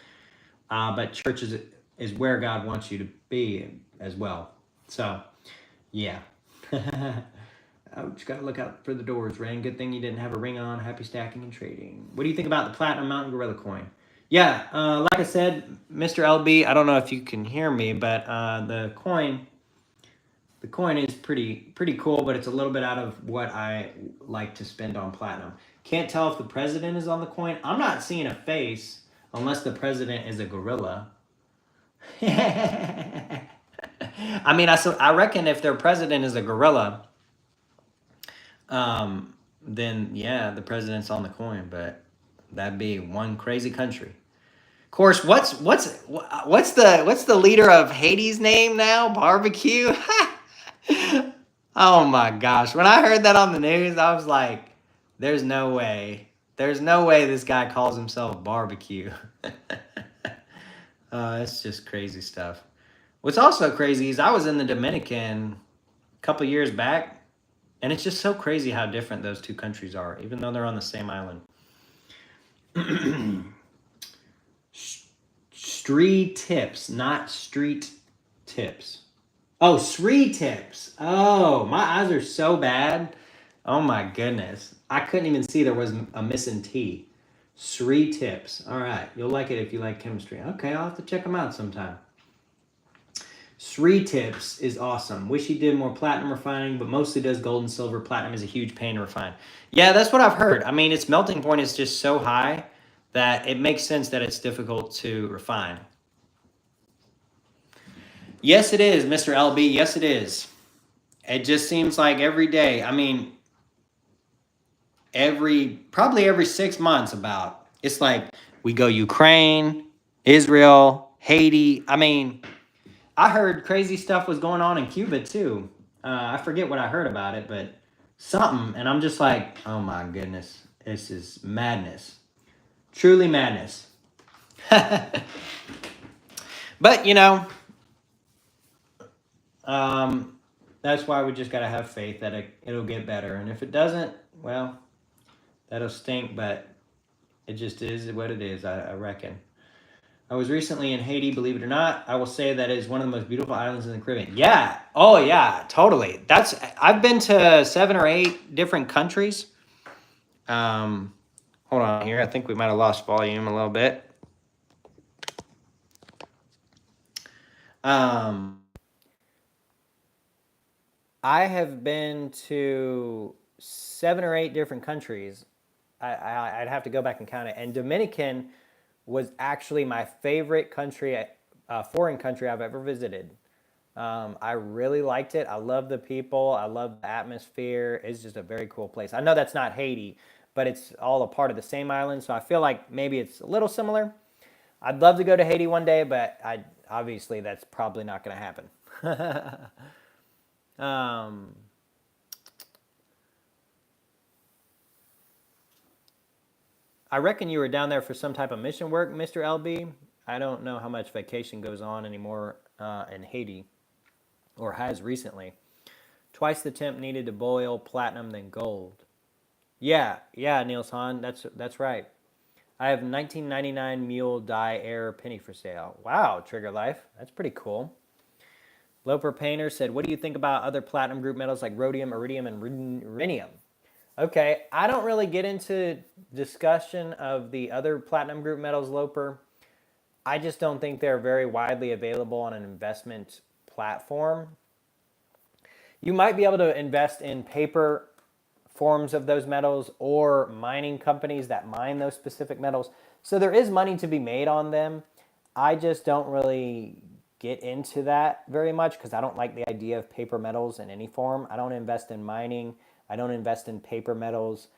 But church is where God wants you to be as well. So, yeah. I just got to look out for the doors, Rain. Good thing you didn't have a ring on. Happy stacking and trading. What do you think about the Platinum Mountain Gorilla coin? Yeah, like I said, Mr. LB, I don't know if you can hear me, but the coin is pretty cool, but it's a little bit out of what I like to spend on platinum. Can't tell if the president is on the coin. I'm not seeing a face unless the president is a gorilla. I mean, I reckon if their president is a gorilla, then yeah, the president's on the coin, but that'd be one crazy country. Of course, what's the leader of Haiti's name now? Barbecue. Oh my gosh! When I heard that on the news, I was like, "There's no way. There's no way this guy calls himself Barbecue." It's just crazy stuff. What's also crazy is I was in the Dominican a couple years back, and it's just so crazy how different those two countries are, even though they're on the same island. Street tips, not street tips. Oh, Sri tips. Oh, my eyes are so bad. Oh my goodness. I couldn't even see there was a missing T. Sri tips. All right. You'll like it if you like chemistry. Okay, I'll have to check them out sometime. Sri tips is awesome. Wish he did more platinum refining, but mostly does gold and silver. Platinum is a huge pain to refine. Yeah, that's what I've heard. I mean, its melting point is just so high that it makes sense that it's difficult to refine. Yes, it is, Mr. LB. Yes, it is. It just seems like every day. I mean, probably every 6 months about. It's like we go Ukraine, Israel, Haiti. I mean, I heard crazy stuff was going on in Cuba too. I forget what I heard about it, but something, and I'm just like, oh my goodness, this is madness, truly madness. But you know, that's why we just gotta have faith that it'll get better, and if it doesn't, well, that'll stink. But it just is what it is. I reckon. I was recently in Haiti, believe it or not. I will say that it is one of the most beautiful islands in the Caribbean. Yeah. Oh, yeah, totally. I've been to 7 or 8 different countries. Hold on here. I think we might have lost volume a little bit. I have been to 7 or 8 different countries. I'd have to go back and count it. And Dominican was actually my favorite country, foreign country I've ever visited. I really liked it. I love the people. I love the atmosphere. It's just a very cool place. I know that's not Haiti, but it's all a part of the same island. So I feel like maybe it's a little similar. I'd love to go to Haiti one day, but obviously that's probably not going to happen. I reckon you were down there for some type of mission work, Mr. LB. I don't know how much vacation goes on anymore in Haiti, or has recently. Twice the temp needed to boil platinum than gold. Yeah, Niels Hahn, that's right. I have 1999 Mule Die Air penny for sale. Wow, Trigger Life, that's pretty cool. Loper Painter said, what do you think about other platinum group metals like rhodium, iridium, and rhenium? Okay, I don't really get into discussion of the other platinum group metals, Loper. I just don't think they're very widely available on an investment platform. You might be able to invest in paper forms of those metals or mining companies that mine those specific metals. So there is money to be made on them. I just don't really get into that very much because I don't like the idea of paper metals in any form. I don't invest in mining. I don't invest in paper metals.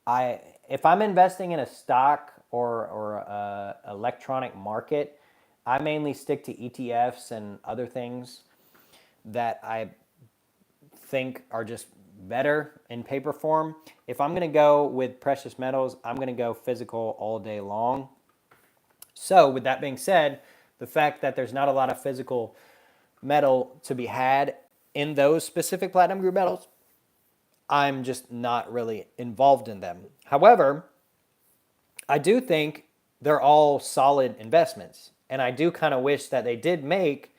if I'm investing in a stock or electronic market, I mainly stick to ETFs and other things that I think are just better in paper form. If I'm going to go with precious metals, I'm going to go physical all day long. So with that being said, the fact that there's not a lot of physical metal to be had in those specific platinum group metals, I'm just not really involved in them. However, I do think they're all solid investments. And I do kind of wish that they did make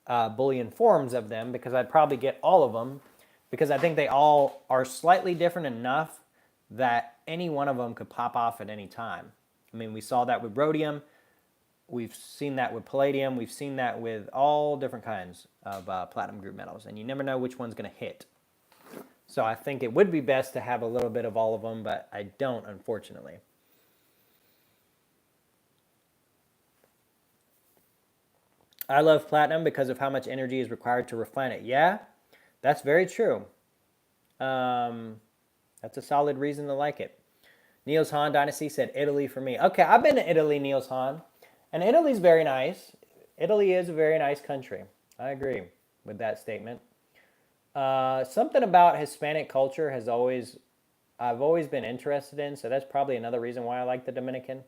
bullion forms of them, because I'd probably get all of them, because I think they all are slightly different enough that any one of them could pop off at any time. I mean, we saw that with rhodium. We've seen that with palladium. We've seen that with all different kinds of platinum group metals. And you never know which one's going to hit. So I think it would be best to have a little bit of all of them, but I don't, unfortunately. I love platinum because of how much energy is required to refine it. Yeah, that's very true. That's a solid reason to like it. Niels Hahn Dynasty said Italy for me. Okay, I've been to Italy, Niels Hahn. And Italy's very nice. Italy is a very nice country. I agree with that statement. Something about Hispanic culture I've always been interested in, so that's probably another reason why I like the Dominican.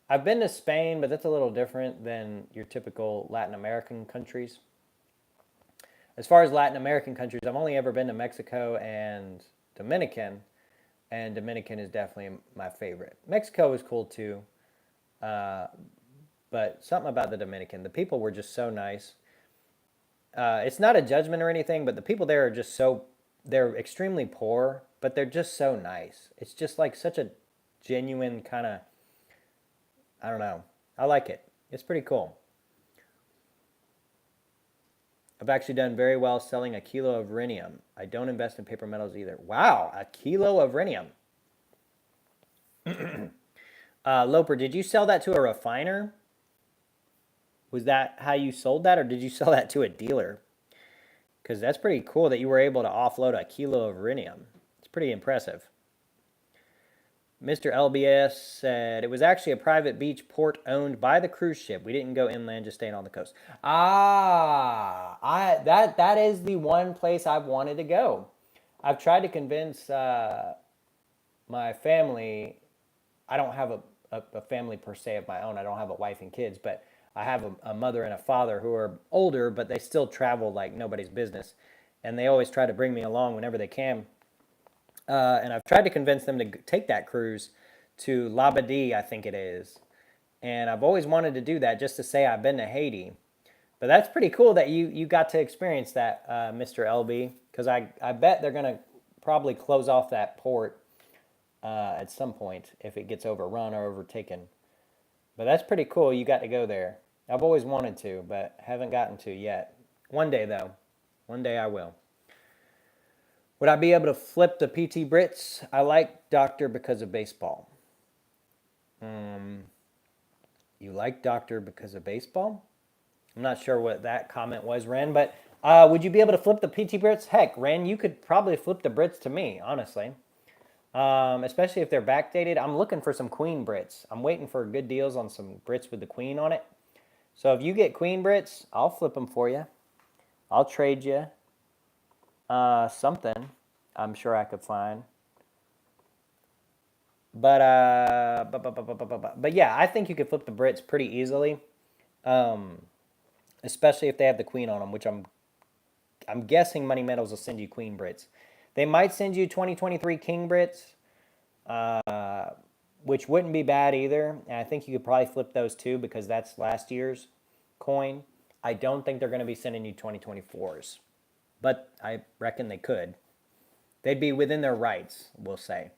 I've been to Spain, but that's a little different than your typical Latin American countries. As far as Latin American countries, I've only ever been to Mexico and Dominican is definitely my favorite. Mexico is cool too, but something about the Dominican, the people were just so nice. It's not a judgment or anything, but the people there are they're extremely poor, but they're just so nice. It's just like such a genuine kind of, I don't know. I like it. It's pretty cool. I've actually done very well selling a kilo of rhenium. I don't invest in paper metals either. Wow, a kilo of rhenium. Loper, did you sell that to a refiner? Was that how you sold that, or did you sell that to a dealer? Because that's pretty cool that you were able to offload a kilo of rhenium. It's pretty impressive. Mr. LBS said, it was actually a private beach port owned by the cruise ship. We didn't go inland, just staying on the coast. That is the one place I've wanted to go. I've tried to convince my family. I don't have a family per se of my own. I don't have a wife and kids, but I have a mother and a father who are older, but they still travel like nobody's business. And they always try to bring me along whenever they can. And I've tried to convince them to take that cruise to Labadee, I think it is. And I've always wanted to do that, just to say I've been to Haiti. But that's pretty cool that you got to experience that, Mr. LB, because I bet they're going to probably close off that port at some point if it gets overrun or overtaken. But that's pretty cool. You got to go there. I've always wanted to, but haven't gotten to yet. One day, though. One day I will. Would I be able to flip the PT Brits? I like Doctor because of baseball. You like Doctor because of baseball? I'm not sure what that comment was, Ren, but would you be able to flip the PT Brits? Heck, Ren, you could probably flip the Brits to me, honestly. Especially if they're backdated. I'm looking for some Queen Brits. I'm waiting for good deals on some Brits with the Queen on it. So if you get Queen Brits, I'll flip them for you. I'll trade you something I'm sure I could find. But yeah, I think you could flip the Brits pretty easily, especially if they have the Queen on them, which I'm guessing Money Metals will send you Queen Brits. They might send you 2023 King Brits, which wouldn't be bad either. And I think you could probably flip those too, because that's last year's coin. I don't think they're going to be sending you 2024s, but I reckon they could. They'd be within their rights, we'll say.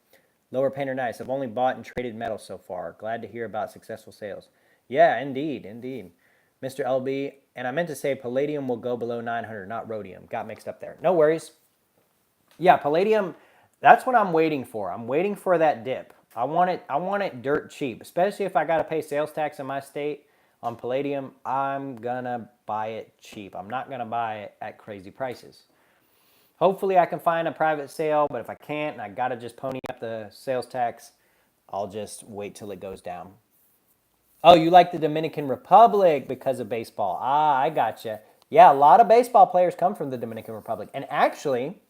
Lower Painter Nice. I've only bought and traded metal so far. Glad to hear about successful sales. Yeah, indeed, indeed. Mr. LB, and I meant to say Palladium will go below 900, not rhodium. Got mixed up there. No worries. Yeah, Palladium, that's what I'm waiting for. I'm waiting for that dip. I want it dirt cheap, especially if I got to pay sales tax in my state on Palladium. I'm going to buy it cheap. I'm not going to buy it at crazy prices. Hopefully I can find a private sale, but if I can't and I got to just pony up the sales tax, I'll just wait till it goes down. Oh, you like the Dominican Republic because of baseball. Ah, I gotcha. Yeah, a lot of baseball players come from the Dominican Republic. And actually,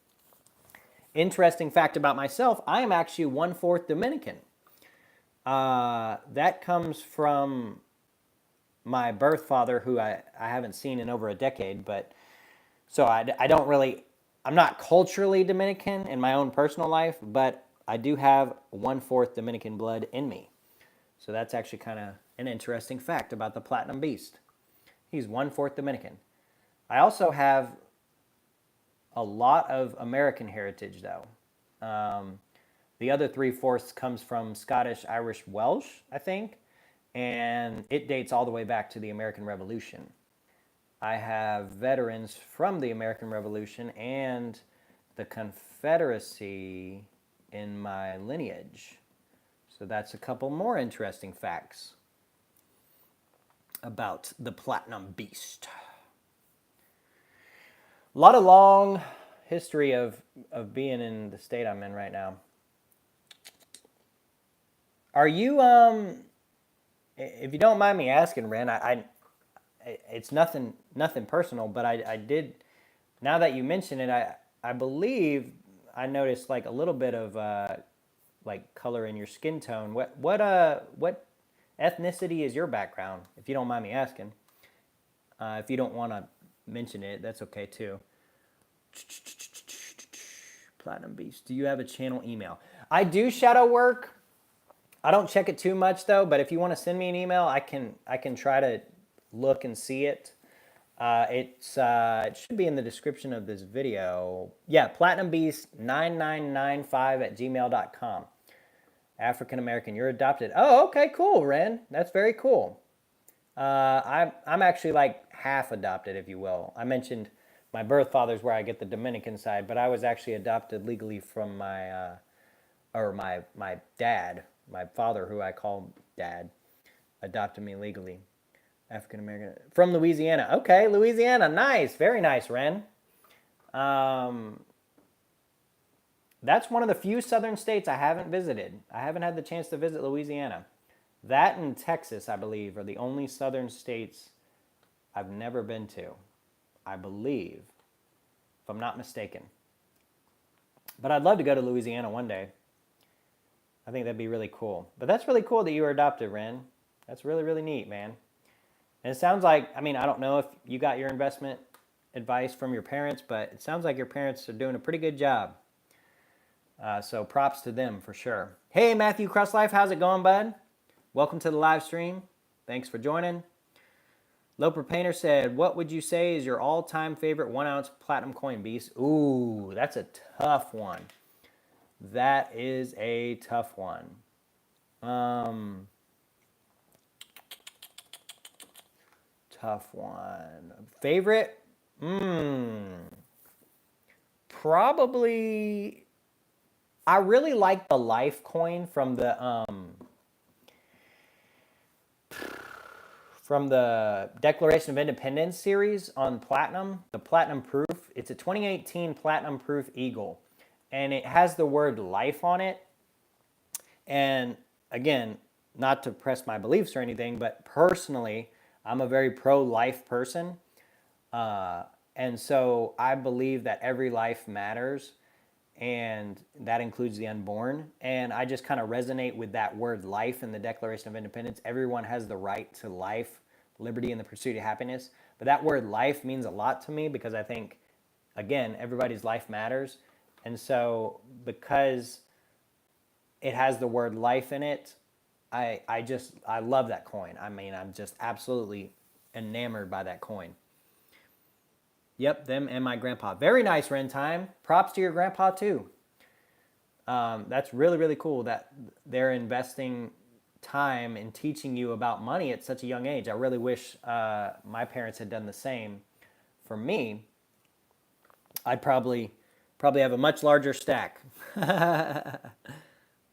interesting fact about myself, I am actually 1/4 Dominican. That comes from my birth father, who I haven't seen in over a decade. But so I don't really, I'm not culturally Dominican in my own personal life, but I do have 1/4 Dominican blood in me. So that's actually kind of an interesting fact about the Platinum Beast. He's 1/4 Dominican. I also have a lot of American heritage, though. The other 3/4 comes from Scottish, Irish, Welsh, I think, and it dates all the way back to the American Revolution. I have veterans from the American Revolution and the Confederacy in my lineage. So that's a couple more interesting facts about the Platinum Beast. A lot of long history of being in the state I'm in right now. Are you, if you don't mind me asking, Ren, it's nothing personal, but I did, now that you mention it, I believe I noticed like a little bit of like color in your skin tone. What ethnicity is your background, if you don't mind me asking? If you don't want to mention it, that's okay too. Platinum Beast. Do you have a channel email? I do shadow work. I don't check it too much though, but if you want to send me an email, I can try to look and see it. It should be in the description of this video. Yeah, platinumbeast9995@gmail.com. African American, you're adopted. Oh, okay, cool, Ren. That's very cool. I'm actually like half adopted, if you will. I mentioned my birth father's where I get the Dominican side, but I was actually adopted legally from my dad. My father, who I call dad, adopted me legally. African American from Louisiana. Okay, Louisiana, nice, very nice, Ren. That's one of the few southern states I haven't visited. I haven't had the chance to visit Louisiana. That and Texas, I believe, are the only southern states I've never been to. I believe, if I'm not mistaken. But I'd love to go to Louisiana one day. I think that'd be really cool. But that's really cool that you were adopted, Ren. That's really, really neat, man. And it sounds like, I mean, I don't know if you got your investment advice from your parents, but it sounds like your parents are doing a pretty good job. So props to them for sure. Hey, Matthew Crosslife, how's it going, bud? Welcome to the live stream. Thanks for joining. Loper Painter said, what would you say is your all-time favorite 1-ounce platinum coin, Beast? Ooh, that's a tough one. That is a tough one. Tough one. Favorite? Probably, I really like the Life coin from the Declaration of Independence series on Platinum, the Platinum Proof. It's a 2018 Platinum Proof Eagle, and it has the word life on it. And again, not to press my beliefs or anything, but personally, I'm a very pro-life person. And so I believe that every life matters, and that includes the unborn. And I just kind of resonate with that word life in the Declaration of Independence. Everyone has the right to life, liberty, and the pursuit of happiness. But that word life means a lot to me because I think, again, everybody's life matters. And so because it has the word life in it, I love that coin. I mean, I'm just absolutely enamored by that coin. Yep, them and my grandpa. Very nice, Ren Time. Props to your grandpa, too. That's really, really cool that they're investing time in teaching you about money at such a young age. I really wish my parents had done the same for me. I'd probably have a much larger stack. But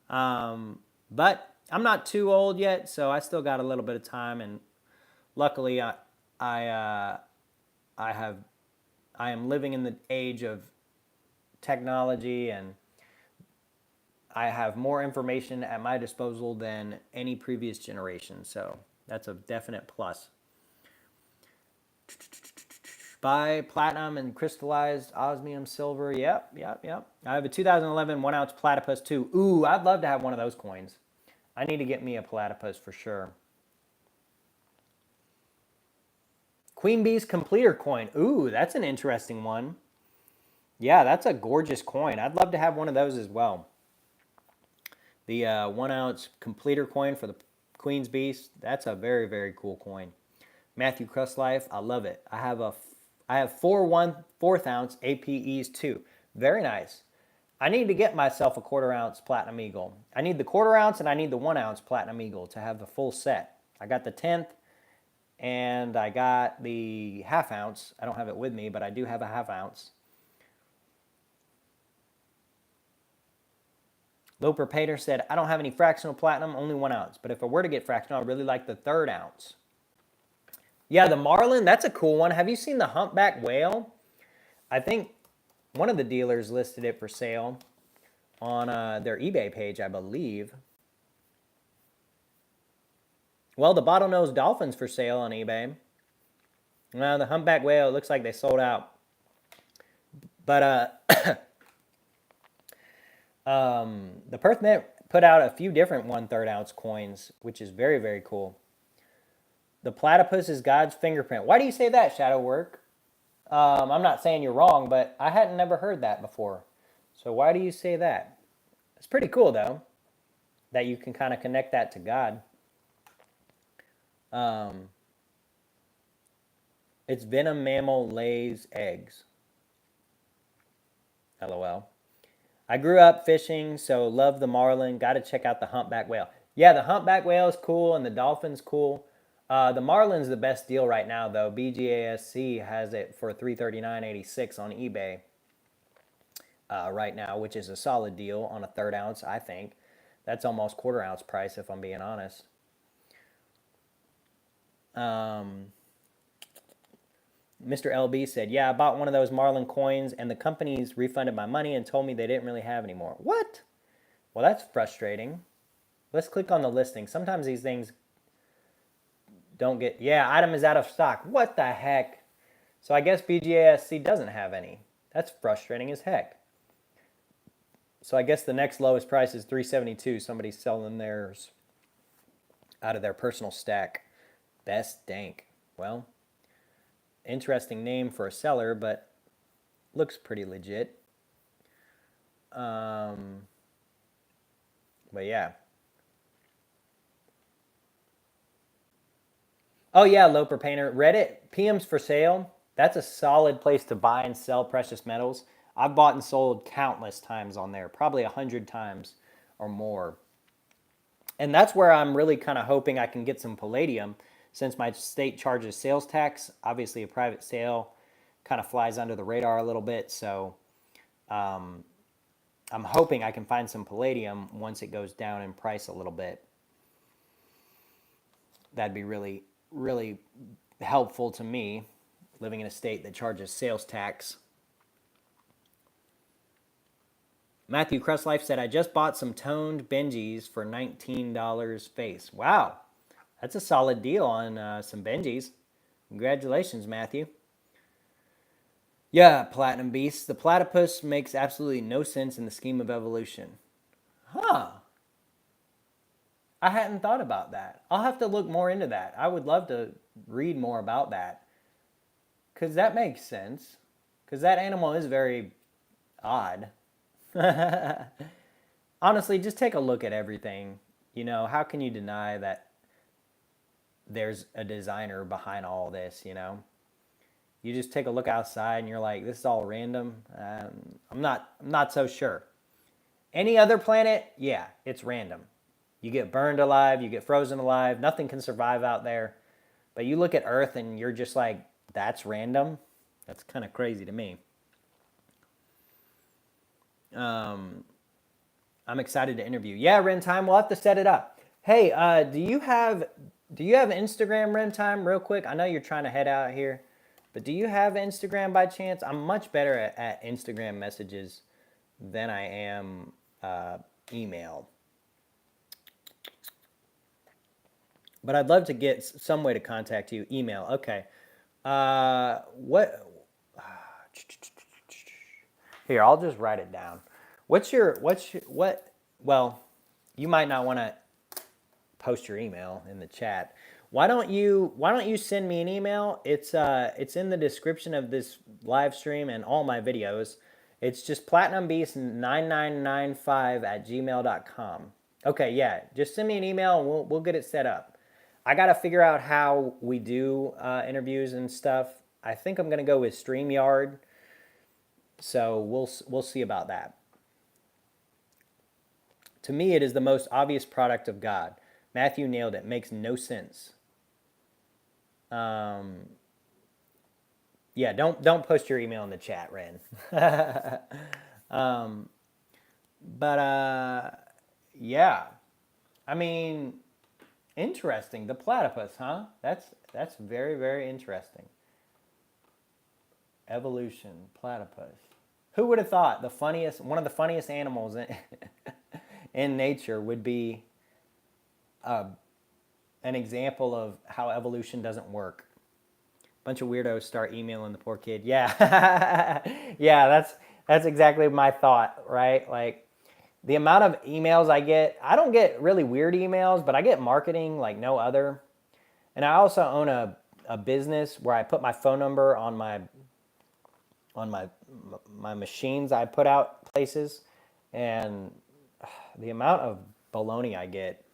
I'm not too old yet, so I still got a little bit of time. And luckily, I am living in the age of technology, and I have more information at my disposal than any previous generation. So that's a definite plus. Buy platinum and crystallized osmium silver. Yep. I have a 2011 1 ounce platypus too. Ooh, I'd love to have one of those coins. I need to get me a platypus for sure. Queen Bee's completer coin. Ooh, that's an interesting one. Yeah, that's a gorgeous coin. I'd love to have one of those as well. The 1 ounce completer coin for the Queen's Beast. That's a very, very cool coin. Matthew Crust Life. I love it. I have 4 1/4 ounce APEs too. Very nice. I need to get myself a 1/4 ounce Platinum Eagle. I need the 1/4 ounce and I need the 1 ounce Platinum Eagle to have the full set. I got the 10th and I got the 1/2 ounce. I don't have it with me, but I do have a 1/2 ounce. Loper Pater said, I don't have any fractional platinum, only 1 ounce. But if I were to get fractional, I'd really like the 1/3 ounce. Yeah, the Marlin, that's a cool one. Have you seen the humpback whale? I think one of the dealers listed it for sale on their eBay page, I believe. Well, the bottlenose dolphin's for sale on eBay. Well, the humpback whale, it looks like they sold out. But the Perth Mint put out a few different 1/3 ounce coins, which is very, very cool. The platypus is God's fingerprint. Why do you say that, Shadow Work? I'm not saying you're wrong, but I hadn't never heard that before. So why do you say that? It's pretty cool, though, that you can kind of connect that to God. Its venom mammal lays eggs. LOL. I grew up fishing, so love the marlin. Got to check out the humpback whale. Yeah, the humpback whale is cool, and the dolphin's cool. The marlin's the best deal right now, though. BGASC has it for $339.86 on eBay right now, which is a solid deal on a 1/3 ounce, I think. That's almost 1/4 ounce price, if I'm being honest. Mr. LB said, yeah, I bought one of those Marlin coins, and the companies refunded my money and told me they didn't really have any more. What? Well, that's frustrating. Let's click on the listing. Sometimes these things don't get... Yeah, item is out of stock. What the heck? So I guess BGASC doesn't have any. That's frustrating as heck. So I guess the next lowest price is $372. Somebody's selling theirs out of their personal stack. Best dank. Well... interesting name for a seller, but looks pretty legit. But yeah. Oh yeah, Loper Painter. Reddit, PM's for sale. That's a solid place to buy and sell precious metals. I've bought and sold countless times on there, probably 100 times or more. And that's where I'm really kind of hoping I can get some palladium. Since my state charges sales tax, obviously a private sale kind of flies under the radar a little bit. So I'm hoping I can find some palladium once it goes down in price a little bit. That'd be really, really helpful to me living in a state that charges sales tax. Matthew Crustlife said, I just bought some toned Benjis for $19 face. Wow. That's a solid deal on some Benjis. Congratulations, Matthew. Yeah, Platinum Beast. The platypus makes absolutely no sense in the scheme of evolution. Huh. I hadn't thought about that. I'll have to look more into that. I would love to read more about that. Because that makes sense. Because that animal is very odd. Honestly, just take a look at everything. You know, how can you deny that there's a designer behind all this, you know? You just take a look outside and you're like, this is all random. I'm not so sure. Any other planet, yeah, it's random. You get burned alive, you get frozen alive, nothing can survive out there. But you look at Earth and you're just like, that's random? That's kind of crazy to me. I'm excited to interview. Yeah, Ren Time, we'll have to set it up. Hey, do you have Instagram, Ren Time, real quick? I know you're trying to head out here, but do you have Instagram by chance? I'm much better at Instagram messages than I am email. But I'd love to get some way to contact you. Email, okay. What? Here, I'll just write it down. What? Well, you might not want to post your email in the chat. Why don't you send me an email? It's in the description of this live stream and all my videos. It's just platinumbeast9995@gmail.com. Okay, yeah, just send me an email and we'll get it set up. I got to figure out how we do interviews and stuff. I think I'm gonna go with StreamYard, so we'll see about that. To me, it is the most obvious product of God. Matthew nailed it. Makes no sense. Yeah, don't post your email in the chat, Ren. Yeah, I mean, interesting. The platypus, huh? That's very, very interesting. Evolution, platypus. Who would have thought one of the funniest animals in nature would be an example of how evolution doesn't work? Bunch of weirdos start emailing the poor kid. Yeah, yeah, that's exactly my thought, right? Like the amount of emails I get, I don't get really weird emails, but I get marketing like no other. And I also own a business where I put my phone number on my machines I put out places, and the amount of baloney I get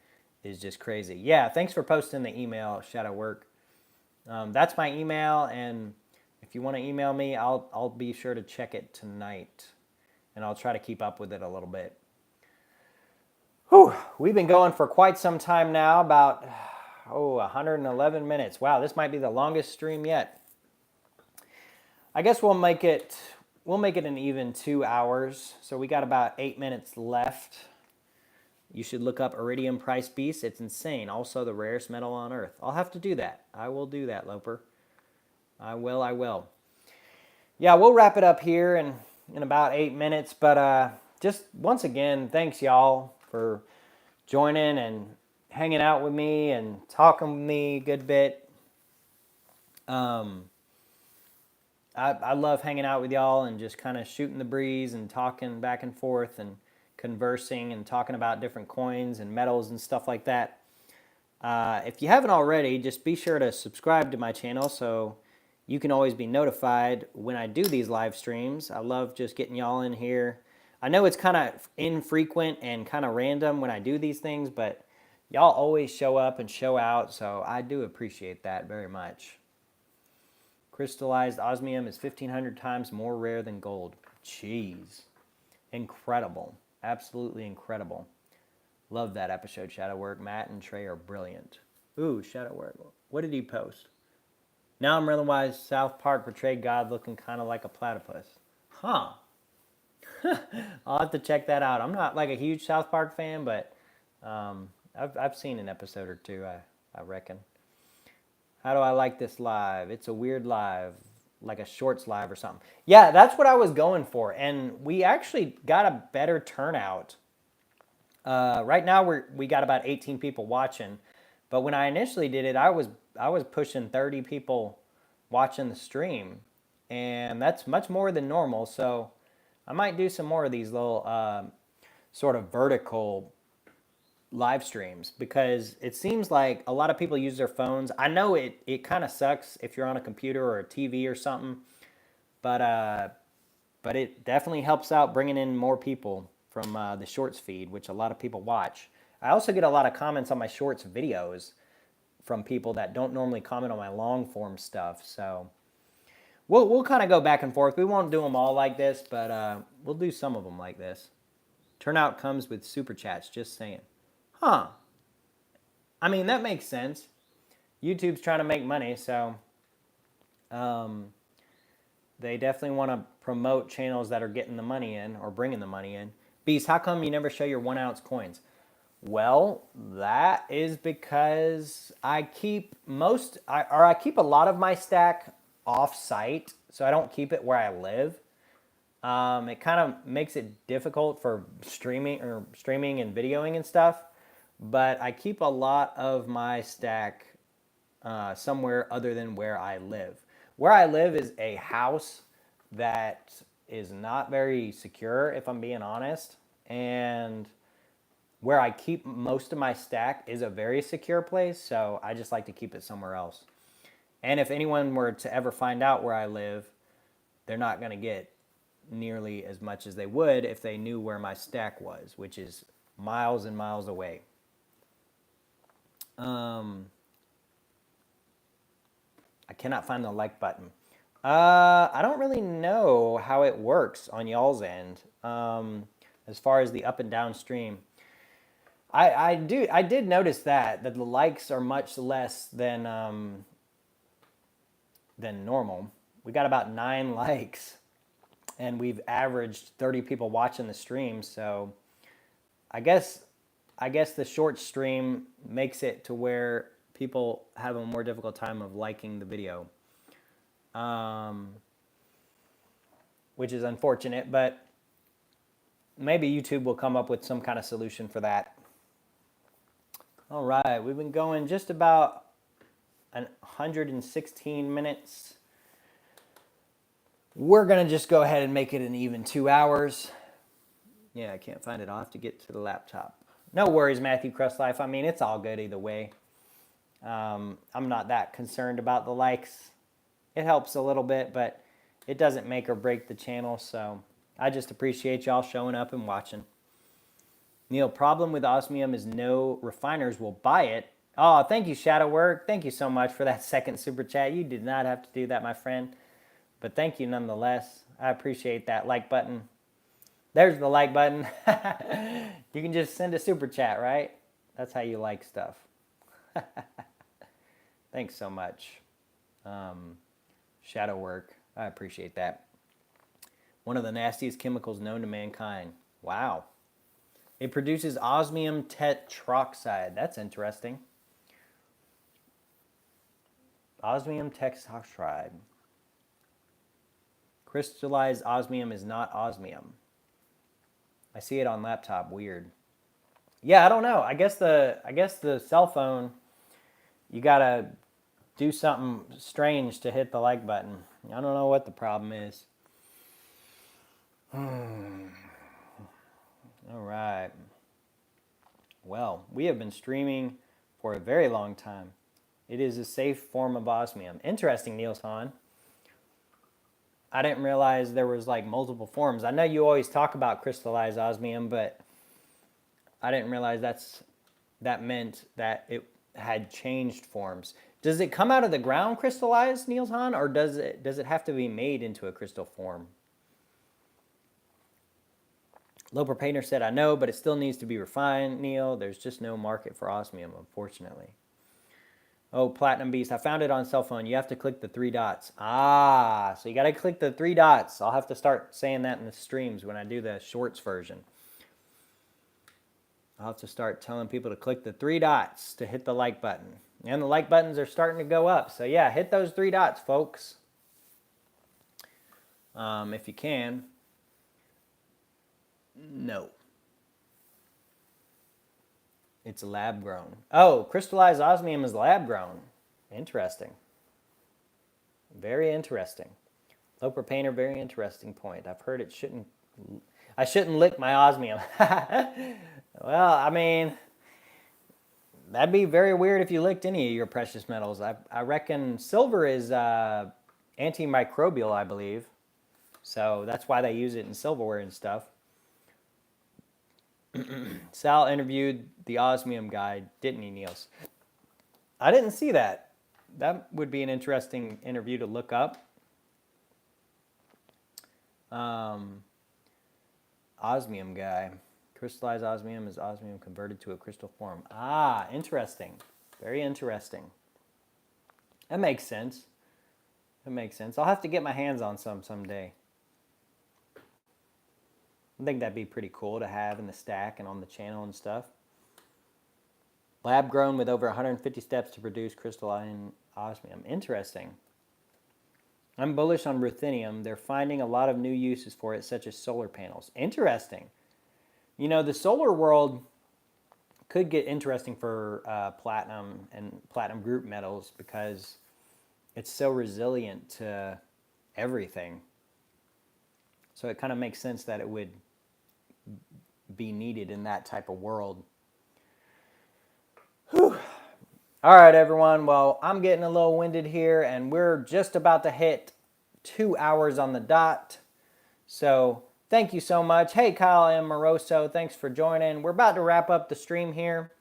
is just crazy. Yeah, thanks for posting the email, Shadow Work. That's my email, and if you want to email me, I'll be sure to check it tonight, and I'll try to keep up with it a little bit. Whew, we've been going for quite some time now, about 111 minutes. Wow, this might be the longest stream yet. I guess we'll make it an even 2 hours. So we got about 8 minutes left. You should look up Iridium Price Beast. It's insane. Also the rarest metal on Earth. I'll have to do that. I will do that, Loper. I will. Yeah, we'll wrap it up here in about 8 minutes. But just once again, thanks y'all for joining and hanging out with me and talking with me a good bit. I love hanging out with y'all and just kind of shooting the breeze and talking back and forth and conversing and talking about different coins and metals and stuff like that. If you haven't already, just be sure to subscribe to my channel so you can always be notified when I do these live streams. I love just getting y'all in here. I know it's kind of infrequent and kind of random when I do these things, but y'all always show up and show out, so I do appreciate that very much. Crystallized osmium is 1,500 times more rare than gold. Jeez. Incredible. Absolutely incredible. Love that episode, Shadowwork. Matt and Trey are brilliant. Ooh, Shadowwork. What did he post? Now I'm realizing South Park portrayed God looking kind of like a platypus. Huh. I'll have to check that out. I'm not like a huge South Park fan, but I've seen an episode or two, I reckon. How do I like this live? It's a weird live, like a shorts live or something. Yeah, that's what I was going for. And we actually got a better turnout. Right now we got about 18 people watching. But when I initially did it, I was pushing 30 people watching the stream. And that's much more than normal. So I might do some more of these little sort of vertical live streams, because it seems like a lot of people use their phones. I know it kind of sucks if you're on a computer or a TV or something, but it definitely helps out bringing in more people from the shorts feed, which a lot of people watch. I also get a lot of comments on my shorts videos from people that don't normally comment on my long form stuff. So we'll kind of go back and forth. We won't do them all like this, but we'll do some of them like this. Turnout comes with super chats, just saying. Huh. I mean, that makes sense. YouTube's trying to make money, so they definitely want to promote channels that are getting the money in or bringing the money in. Beast, how come you never show your 1 ounce coins? Well, that is because I keep I keep a lot of my stack off site, so I don't keep it where I live. It kind of makes it difficult for streaming and videoing and stuff. But I keep a lot of my stack somewhere other than where I live. Where I live is a house that is not very secure, if I'm being honest. And where I keep most of my stack is a very secure place, so I just like to keep it somewhere else. And if anyone were to ever find out where I live, they're not going to get nearly as much as they would if they knew where my stack was, which is miles and miles away. I cannot find the like button. I don't really know how it works on y'all's end as far as the up and down stream. I did notice that the likes are much less than normal. We got about 9 likes, and we've averaged 30 people watching the stream. So I guess the short stream makes it to where people have a more difficult time of liking the video, which is unfortunate, but maybe YouTube will come up with some kind of solution for that. All right, we've been going just about 116 minutes. We're going to just go ahead and make it an even 2 hours. Yeah, I can't find it. I'll have to get to the laptop. No worries, Matthew Crust Life. I mean, it's all good either way. I'm not that concerned about the likes. It helps a little bit, but it doesn't make or break the channel. So I just appreciate y'all showing up and watching. Neil, problem with osmium is no refiners will buy it. Oh, thank you, Shadow Work. Thank you so much for that second super chat. You did not have to do that, my friend. But thank you nonetheless. I appreciate that like button. There's the like button. You can just send a super chat, right? That's how you like stuff. Thanks so much. Shadow Work. I appreciate that. One of the nastiest chemicals known to mankind. Wow. It produces osmium tetroxide. That's interesting. Osmium tetroxide. Crystallized osmium is not osmium. I see it on laptop. Weird. Yeah, I don't know. I guess the cell phone, you gotta do something strange to hit the like button. I don't know what the problem is. All right. Well, we have been streaming for a very long time. It is a safe form of osmium. Interesting, Niels Hahn. I didn't realize there was like multiple forms. I know you always talk about crystallized osmium, but I didn't realize that meant that it had changed forms. Does it come out of the ground crystallized, Niels Hahn, or does it have to be made into a crystal form? Loper Painter said, I know, but it still needs to be refined, Neil. There's just no market for osmium, unfortunately. Oh, Platinum Beast, I found it on cell phone. You have to click the 3 dots. Ah, so you got to click the 3 dots. I'll have to start saying that in the streams when I do the shorts version. I'll have to start telling people to click the 3 dots to hit the like button. And the like buttons are starting to go up. So yeah, hit those 3 dots, folks. If you can. No. It's lab grown. Oh, crystallized osmium is lab grown. Interesting. Very interesting. Loper Painter, very interesting point. I've heard I shouldn't lick my osmium. Well, I mean, that'd be very weird if you licked any of your precious metals. I reckon silver is antimicrobial, I believe. So that's why they use it in silverware and stuff. Sal interviewed the osmium guy, didn't he, Niels? I didn't see that. That would be an interesting interview to look up. Osmium guy. Crystallized osmium is osmium converted to a crystal form. Ah, interesting. Very interesting. That makes sense. That makes sense. I'll have to get my hands on some someday. I think that'd be pretty cool to have in the stack and on the channel and stuff. Lab grown with over 150 steps to produce crystalline osmium. Interesting. I'm bullish on ruthenium. They're finding a lot of new uses for it, such as solar panels. Interesting. You know, the solar world could get interesting for platinum and platinum group metals because it's so resilient to everything. So it kind of makes sense that it would be needed in that type of world. Whew. All right, everyone. Well, I'm getting a little winded here, and we're just about to hit 2 hours on the dot. So thank you so much. Hey, Kyle and Moroso, thanks for joining. We're about to wrap up the stream here,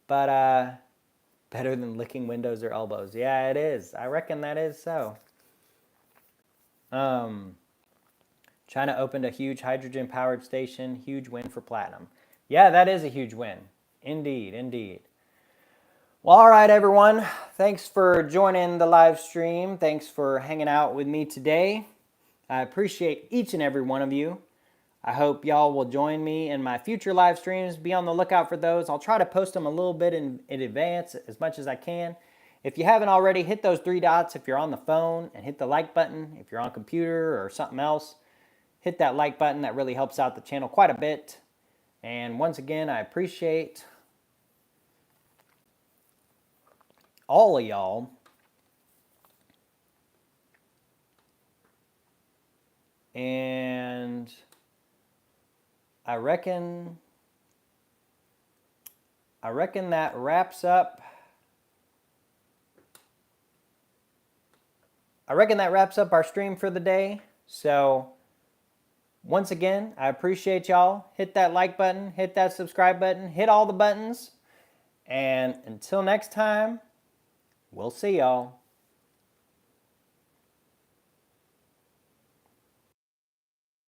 but better than licking windows or elbows. Yeah, it is. I reckon that is so. China opened a huge hydrogen-powered station. Huge win for platinum. Yeah, that is a huge win. Indeed, indeed. Well, all right, everyone. Thanks for joining the live stream. Thanks for hanging out with me today. I appreciate each and every one of you. I hope y'all will join me in my future live streams. Be on the lookout for those. I'll try to post them a little bit in advance as much as I can. If you haven't already, hit those 3 dots if you're on the phone and hit the like button. If you're on a computer or something else, hit that like button. That really helps out the channel quite a bit. And once again, I appreciate all of y'all. And I reckon that wraps up. Our stream for the day. So once again, I appreciate y'all. Hit that like button, hit that subscribe button, hit all the buttons. And until next time, we'll see y'all.